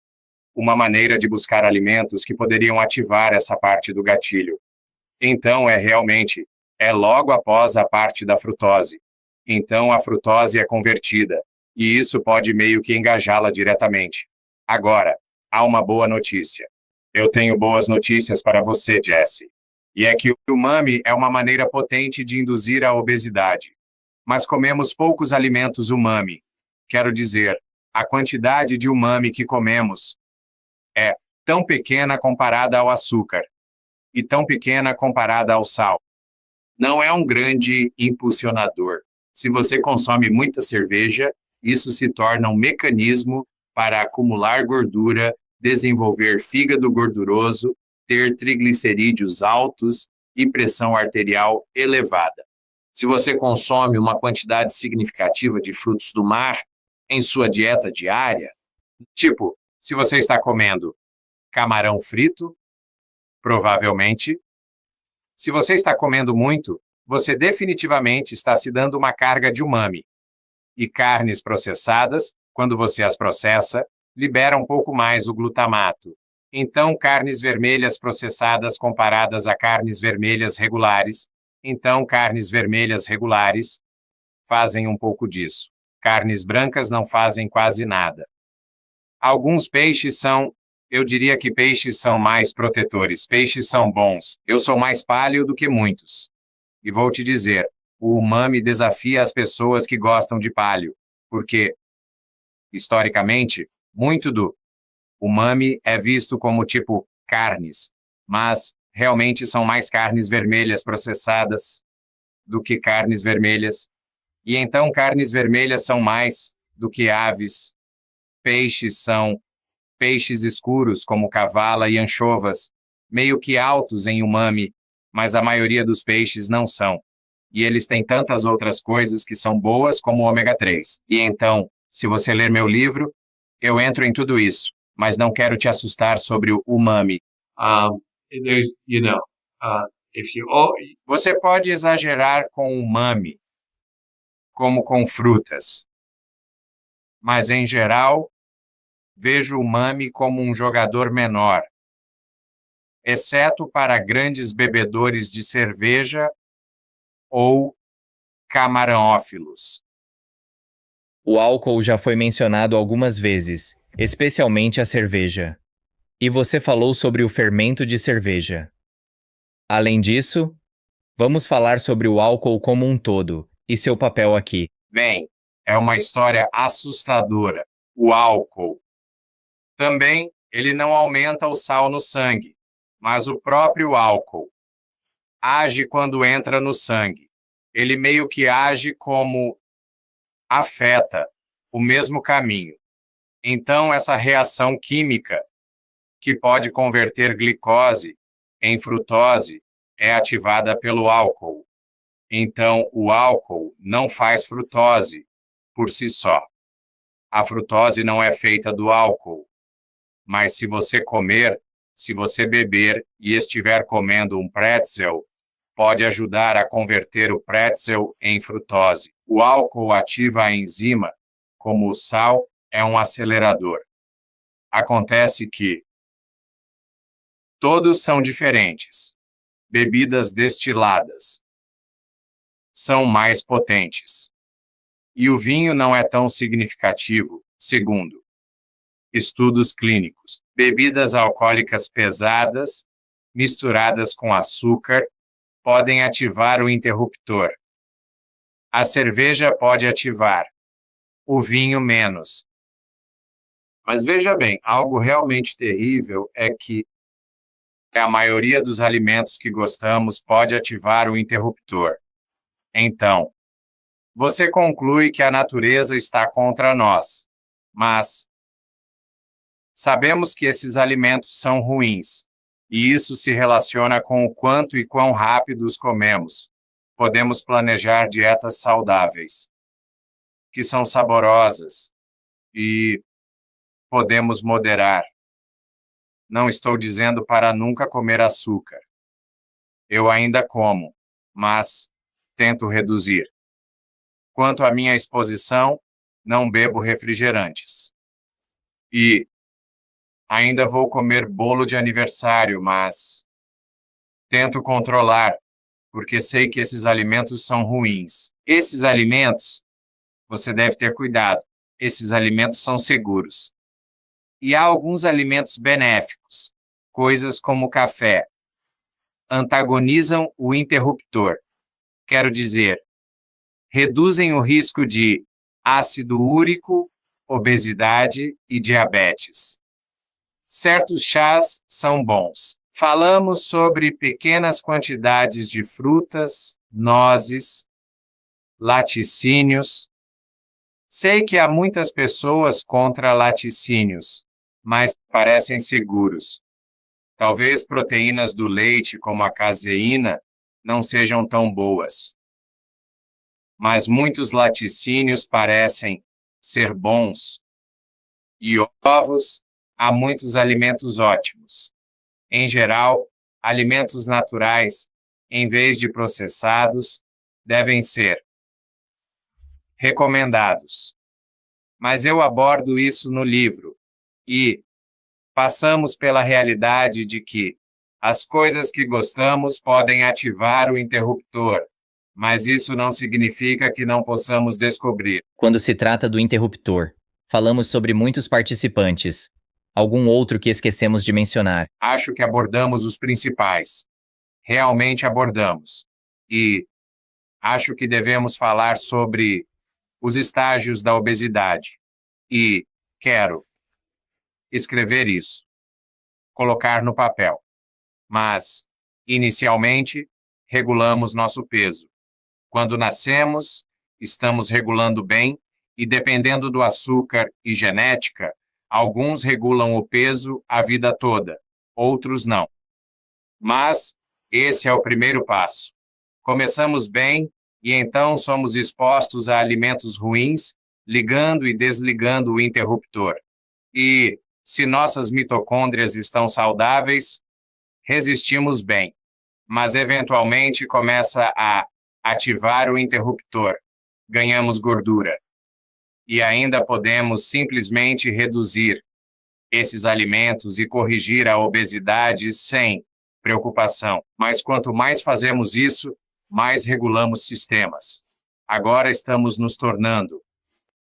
uma maneira de buscar alimentos que poderiam ativar essa parte do gatilho. Então é logo após a parte da frutose. Então a frutose é convertida, e isso pode meio que engajá-la diretamente. Agora, há uma boa notícia. Eu tenho boas notícias para você, Jesse. E é que o umami é uma maneira potente de induzir a obesidade. Mas comemos poucos alimentos umami. Quero dizer, a quantidade de umami que comemos é tão pequena comparada ao açúcar e tão pequena comparada ao sal. Não é um grande impulsionador. Se você consome muita cerveja, isso se torna um mecanismo para acumular gordura, desenvolver fígado gorduroso, ter triglicerídeos altos e pressão arterial elevada. Se você consome uma quantidade significativa de frutos do mar em sua dieta diária, tipo, se você está comendo camarão frito, provavelmente, se você está comendo muito, você definitivamente está se dando uma carga de umami. E carnes processadas, quando você as processa, liberam um pouco mais o glutamato. Então, carnes vermelhas processadas comparadas a carnes vermelhas regulares, fazem um pouco disso. Carnes brancas não fazem quase nada. Alguns peixes eu diria que peixes são mais protetores, peixes são bons. Eu sou mais paleo do que muitos. E vou te dizer, o umami desafia as pessoas que gostam de paleo, porque, historicamente, muito do umami é visto como tipo carnes, mas realmente são mais carnes vermelhas processadas do que carnes vermelhas. E então carnes vermelhas são mais do que aves. Peixes são peixes escuros como cavala e anchovas, meio que altos em umami, mas a maioria dos peixes não são. E eles têm tantas outras coisas que são boas como o ômega 3. E então, se você ler meu livro, eu entro em tudo isso, mas não quero te assustar sobre o umami. There's, if you Você pode exagerar com umami, como com frutas. Mas, em geral, vejo o umami como um jogador menor, exceto para grandes bebedores de cerveja ou camarãófilos. O álcool já foi mencionado algumas vezes, especialmente a cerveja. E você falou sobre o fermento de cerveja. Além disso, vamos falar sobre o álcool como um todo e seu papel aqui. Bem, é uma história assustadora. O álcool. Também, ele não aumenta o sal no sangue, mas o próprio álcool age quando entra no sangue. Ele meio que age como afeta o mesmo caminho. Então, essa reação química, que pode converter glicose em frutose, é ativada pelo álcool. Então, o álcool não faz frutose por si só. A frutose não é feita do álcool. Mas se você beber e estiver comendo um pretzel, pode ajudar a converter o pretzel em frutose. O álcool ativa a enzima, como o sal é um acelerador. Acontece que todos são diferentes. Bebidas destiladas são mais potentes. E o vinho não é tão significativo, segundo estudos clínicos. Bebidas alcoólicas pesadas, misturadas com açúcar, podem ativar o interruptor. A cerveja pode ativar, o vinho menos. Mas veja bem, algo realmente terrível é que a maioria dos alimentos que gostamos pode ativar o interruptor. Então, você conclui que a natureza está contra nós, mas sabemos que esses alimentos são ruins, e isso se relaciona com o quanto e quão rápido os comemos. Podemos planejar dietas saudáveis, que são saborosas, e podemos moderar. Não estou dizendo para nunca comer açúcar. Eu ainda como, mas tento reduzir. Quanto à minha exposição, não bebo refrigerantes. E ainda vou comer bolo de aniversário, mas tento controlar, porque sei que esses alimentos são ruins. Esses alimentos, você deve ter cuidado. Esses alimentos são seguros. E há alguns alimentos benéficos, coisas como café, antagonizam o interruptor. Quero dizer, reduzem o risco de ácido úrico, obesidade e diabetes. Certos chás são bons. Falamos sobre pequenas quantidades de frutas, nozes, laticínios. Sei que há muitas pessoas contra laticínios, mas parecem seguros. Talvez proteínas do leite, como a caseína, não sejam tão boas. Mas muitos laticínios parecem ser bons. E ovos, há muitos alimentos ótimos. Em geral, alimentos naturais, em vez de processados, devem ser recomendados. Mas eu abordo isso no livro e passamos pela realidade de que as coisas que gostamos podem ativar o interruptor, mas isso não significa que não possamos descobrir. Quando se trata do interruptor, falamos sobre muitos participantes. Algum outro que esquecemos de mencionar? Acho que abordamos os principais. Realmente abordamos. E acho que devemos falar sobre os estágios da obesidade. E quero escrever isso, colocar no papel. Mas, inicialmente, regulamos nosso peso. Quando nascemos, estamos regulando bem e, dependendo do açúcar e genética, alguns regulam o peso a vida toda, outros não. Mas esse é o primeiro passo. Começamos bem e então somos expostos a alimentos ruins, ligando e desligando o interruptor. E, se nossas mitocôndrias estão saudáveis, resistimos bem. Mas, eventualmente, começa a ativar o interruptor. Ganhamos gordura. E ainda podemos simplesmente reduzir esses alimentos e corrigir a obesidade sem preocupação. Mas quanto mais fazemos isso, mais regulamos sistemas. Agora estamos nos tornando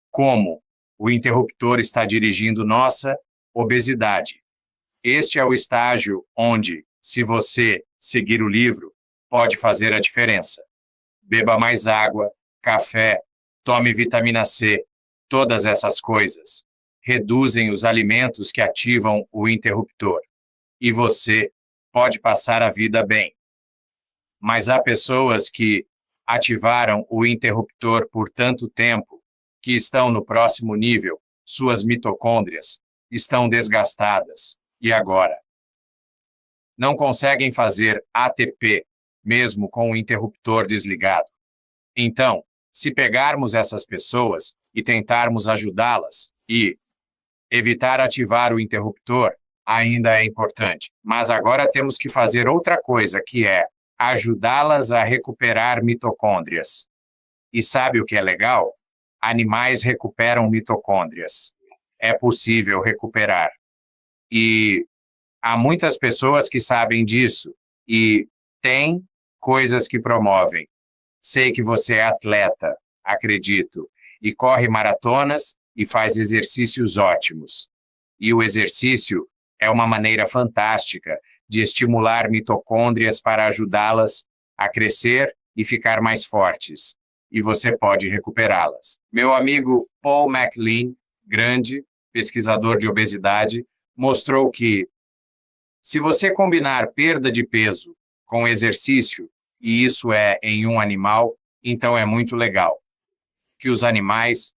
como o interruptor está dirigindo nossa obesidade. Este é o estágio onde, se você seguir o livro, pode fazer a diferença. Beba mais água, café, tome vitamina C, todas essas coisas reduzem os alimentos que ativam o interruptor. E você pode passar a vida bem. Mas há pessoas que ativaram o interruptor por tanto tempo que estão no próximo nível, suas mitocôndrias estão desgastadas. E agora? Não conseguem fazer ATP, mesmo com o interruptor desligado. Então, se pegarmos essas pessoas e tentarmos ajudá-las e evitar ativar o interruptor, ainda é importante. Mas agora temos que fazer outra coisa, que é ajudá-las a recuperar mitocôndrias. E sabe o que é legal? Animais recuperam mitocôndrias. É possível recuperar. E há muitas pessoas que sabem disso e tem coisas que promovem. Sei que você é atleta, acredito, e corre maratonas e faz exercícios ótimos. E o exercício é uma maneira fantástica de estimular mitocôndrias para ajudá-las a crescer e ficar mais fortes. E você pode recuperá-las. Meu amigo Paul MacLean, grande pesquisador de obesidade, mostrou que se você combinar perda de peso com exercício, e isso é em um animal, então é muito legal. Que os animais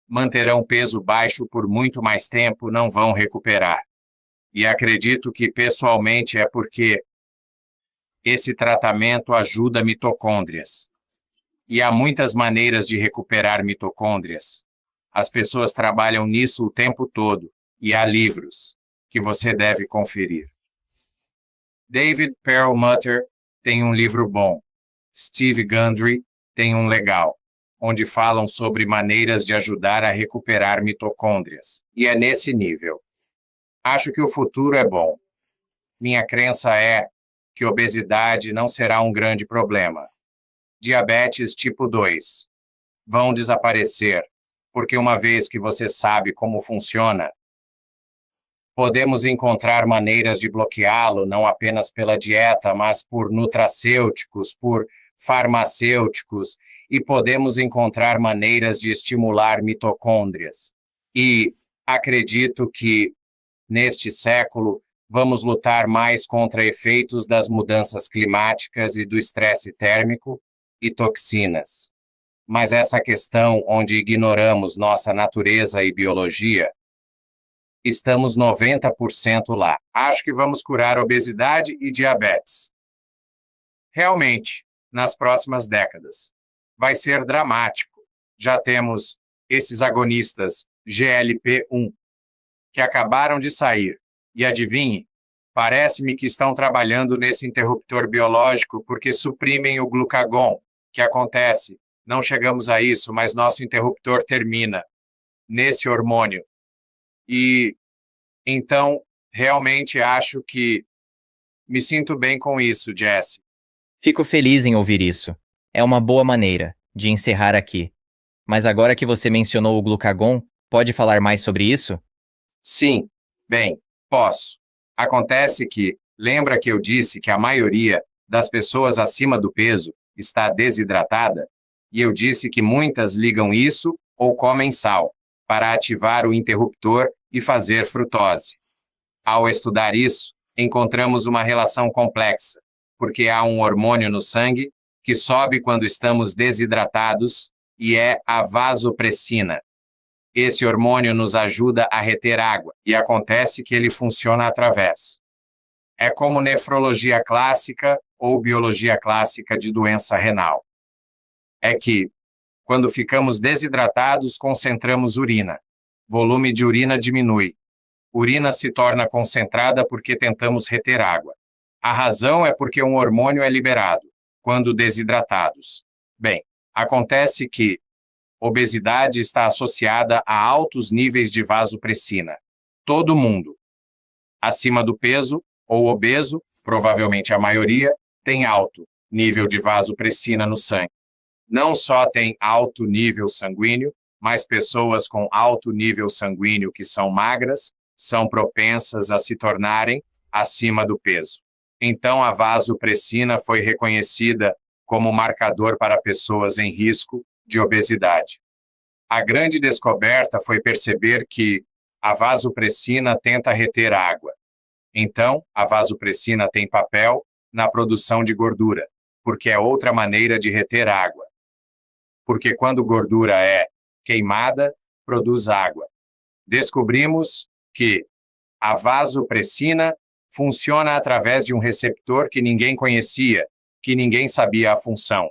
manterão peso baixo por muito mais tempo, não vão recuperar. E acredito que pessoalmente é porque esse tratamento ajuda mitocôndrias. E há muitas maneiras de recuperar mitocôndrias. As pessoas trabalham nisso o tempo todo, e há livros que você deve conferir. David Perlmutter tem um livro bom. Steve Gundry tem um legal, onde falam sobre maneiras de ajudar a recuperar mitocôndrias. E é nesse nível. Acho que o futuro é bom. Minha crença é que obesidade não será um grande problema. Diabetes tipo 2 vão desaparecer, porque uma vez que você sabe como funciona, podemos encontrar maneiras de bloqueá-lo não apenas pela dieta, mas por nutracêuticos, por farmacêuticos, e podemos encontrar maneiras de estimular mitocôndrias. E acredito que, neste século, vamos lutar mais contra efeitos das mudanças climáticas e do estresse térmico e toxinas. Mas essa questão onde ignoramos nossa natureza e biologia Estamos 90% lá. Acho que vamos curar obesidade e diabetes. Realmente, nas próximas décadas. Vai ser dramático. Já temos esses agonistas GLP-1 que acabaram de sair. E adivinhe, parece-me que estão trabalhando nesse interruptor biológico porque suprimem o glucagon. Que acontece? Não chegamos a isso, mas nosso interruptor termina nesse hormônio. E então, realmente acho que me sinto bem com isso, Jesse. Fico feliz em ouvir isso. É uma boa maneira de encerrar aqui. Mas agora que você mencionou o glucagon, pode falar mais sobre isso? Sim, bem, posso. Acontece que, lembra que eu disse que a maioria das pessoas acima do peso está desidratada? E eu disse que muitas ligam isso ou comem sal para ativar o interruptor e fazer frutose. Ao estudar isso, encontramos uma relação complexa, porque há um hormônio no sangue que sobe quando estamos desidratados e é a vasopressina. Esse hormônio nos ajuda a reter água e acontece que ele funciona através. É como nefrologia clássica ou biologia clássica de doença renal. É que, quando ficamos desidratados, concentramos urina. Volume de urina diminui. Urina se torna concentrada porque tentamos reter água. A razão é porque um hormônio é liberado quando desidratados. Bem, acontece que obesidade está associada a altos níveis de vasopressina. Todo mundo, acima do peso ou obeso, provavelmente a maioria, tem alto nível de vasopressina no sangue. Não só tem alto nível sanguíneo, mas pessoas com alto nível sanguíneo que são magras são propensas a se tornarem acima do peso. Então, a vasopressina foi reconhecida como marcador para pessoas em risco de obesidade. A grande descoberta foi perceber que a vasopressina tenta reter água. Então, a vasopressina tem papel na produção de gordura, porque é outra maneira de reter água. Porque quando gordura é queimada, produz água. Descobrimos que a vasopressina funciona através de um receptor que ninguém conhecia, que ninguém sabia a função.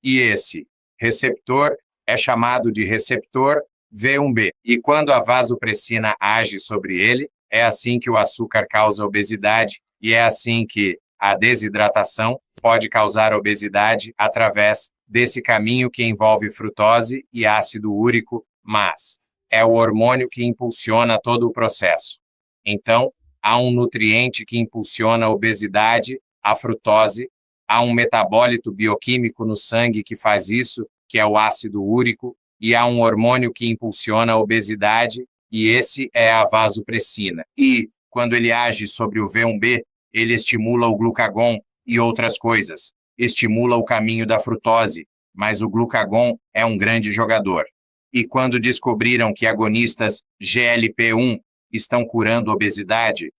E esse receptor é chamado de receptor V1B. E quando a vasopressina age sobre ele, é assim que o açúcar causa obesidade e é assim que a desidratação pode causar obesidade através desse caminho que envolve frutose e ácido úrico, mas é o hormônio que impulsiona todo o processo. Então, há um nutriente que impulsiona a obesidade, a frutose, há um metabólito bioquímico no sangue que faz isso, que é o ácido úrico, e há um hormônio que impulsiona a obesidade, e esse é a vasopressina. E, quando ele age sobre o V1B, ele estimula o glucagon e outras coisas, estimula o caminho da frutose, mas o glucagon é um grande jogador. E quando descobriram que agonistas GLP-1 estão curando obesidade,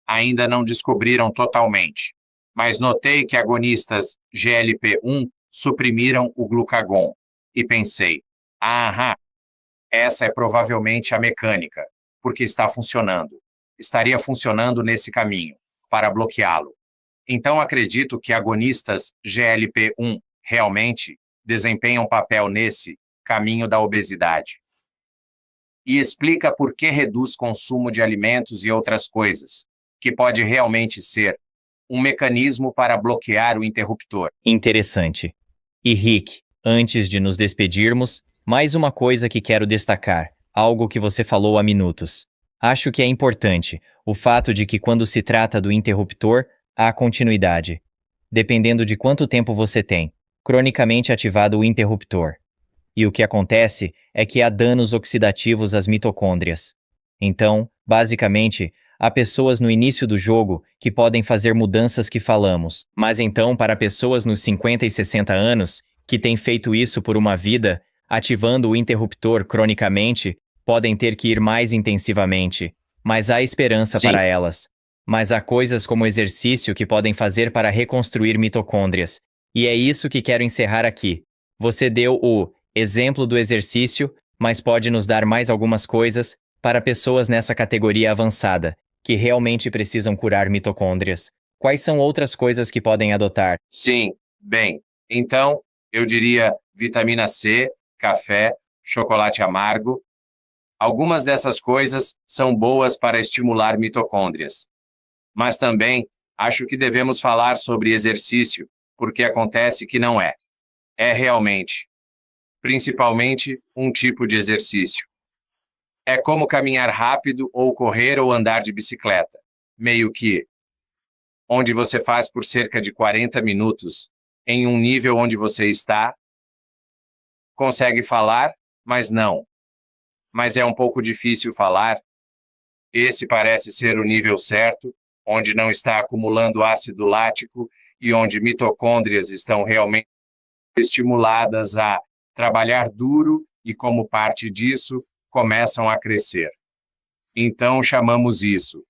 ainda não descobriram totalmente, mas notei que agonistas GLP-1 suprimiram o glucagon. E pensei, essa é provavelmente a mecânica, porque está funcionando. Estaria funcionando nesse caminho, para bloqueá-lo. Então acredito que agonistas GLP-1 realmente desempenham papel nesse caminho da obesidade. E explica por que reduz consumo de alimentos e outras coisas, que pode realmente ser um mecanismo para bloquear o interruptor. Interessante. E Rick, antes de nos despedirmos, mais uma coisa que quero destacar, algo que você falou há minutos. Acho que é importante o fato de que quando se trata do interruptor, há continuidade. Dependendo de quanto tempo você tem, cronicamente ativado o interruptor. E o que acontece é que há danos oxidativos às mitocôndrias. Então, basicamente, há pessoas no início do jogo que podem fazer mudanças que falamos. Mas então, para pessoas nos 50 e 60 anos, que têm feito isso por uma vida, ativando o interruptor cronicamente, podem ter que ir mais intensivamente. Mas há esperança Sim. para elas. Mas há coisas como exercício que podem fazer para reconstruir mitocôndrias. E é isso que quero encerrar aqui. Você deu o exemplo do exercício, mas pode nos dar mais algumas coisas Para pessoas nessa categoria avançada, que realmente precisam curar mitocôndrias, quais são outras coisas que podem adotar? Sim, bem, então eu diria vitamina C, café, chocolate amargo. Algumas dessas coisas são boas para estimular mitocôndrias. Mas também acho que devemos falar sobre exercício, porque acontece que não é. É realmente. Principalmente um tipo de exercício. É como caminhar rápido ou correr ou andar de bicicleta. Meio que onde você faz por cerca de 40 minutos, em um nível onde você está, consegue falar, mas não. Mas é um pouco difícil falar. Esse parece ser o nível certo, onde não está acumulando ácido lático e onde mitocôndrias estão realmente estimuladas a trabalhar duro e, como parte disso, começam a crescer. Então, chamamos isso.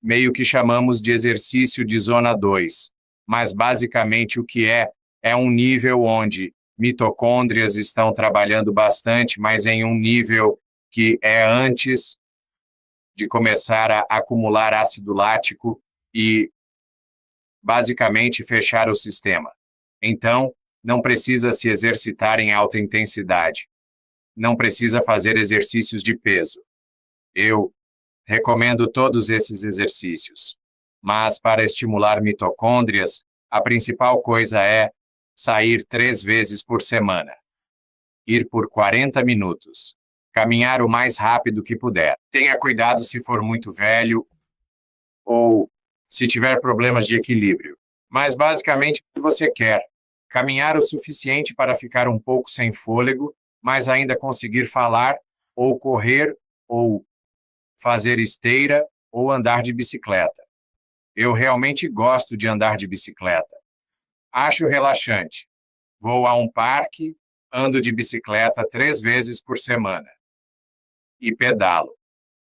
Meio que chamamos de exercício de zona 2, mas basicamente o que é um nível onde mitocôndrias estão trabalhando bastante, mas em um nível que é antes de começar a acumular ácido lático e basicamente fechar o sistema. Então, não precisa se exercitar em alta intensidade. Não precisa fazer exercícios de peso. Eu recomendo todos esses exercícios. Mas para estimular mitocôndrias, a principal coisa é sair 3 vezes por semana. Ir por 40 minutos. Caminhar o mais rápido que puder. Tenha cuidado se for muito velho ou se tiver problemas de equilíbrio. Mas basicamente o que você quer. Caminhar o suficiente para ficar um pouco sem fôlego, mas ainda conseguir falar, ou correr, ou fazer esteira, ou andar de bicicleta. Eu realmente gosto de andar de bicicleta. Acho relaxante. Vou a um parque, ando de bicicleta 3 vezes por semana. E pedalo.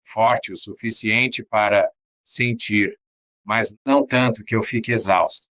Forte o suficiente para sentir, mas não tanto que eu fique exausto.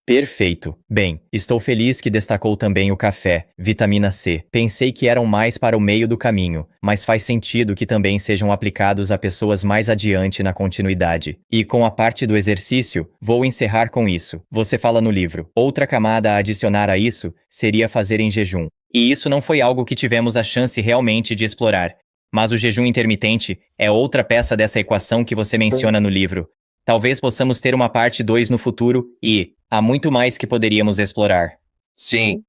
Perfeito. Bem, estou feliz que destacou também o café, vitamina C. Pensei que eram mais para o meio do caminho, mas faz sentido que também sejam aplicados a pessoas mais adiante na continuidade. E com a parte do exercício, vou encerrar com isso. Você fala no livro. Outra camada a adicionar a isso seria fazer em jejum. E isso não foi algo que tivemos a chance realmente de explorar. Mas o jejum intermitente é outra peça dessa equação que você menciona no livro. Talvez possamos ter uma parte 2 no futuro e há muito mais que poderíamos explorar. Sim,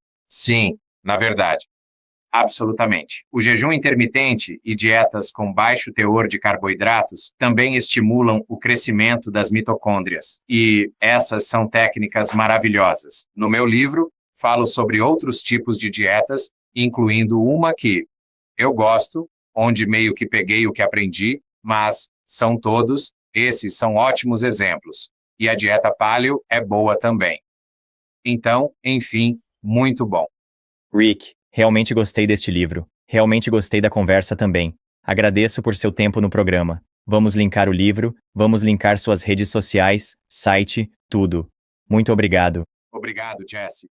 na verdade. Absolutamente. O jejum intermitente e dietas com baixo teor de carboidratos também estimulam o crescimento das mitocôndrias. E essas são técnicas maravilhosas. No meu livro, falo sobre outros tipos de dietas, incluindo uma que eu gosto, onde meio que peguei o que aprendi, mas são todos. Esses são ótimos exemplos. E a dieta paleo é boa também. Então, enfim, muito bom. Rick, realmente gostei deste livro. Realmente gostei da conversa também. Agradeço por seu tempo no programa. Vamos linkar o livro, vamos linkar suas redes sociais, site, tudo. Muito obrigado. Obrigado, Jesse.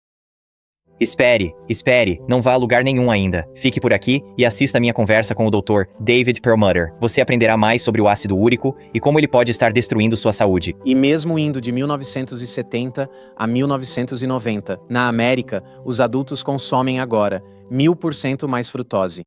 Espere, não vá a lugar nenhum ainda. Fique por aqui e assista a minha conversa com o Dr. David Perlmutter. Você aprenderá mais sobre o ácido úrico e como ele pode estar destruindo sua saúde. E mesmo indo de 1970 a 1990, na América, os adultos consomem agora 1000% mais frutose.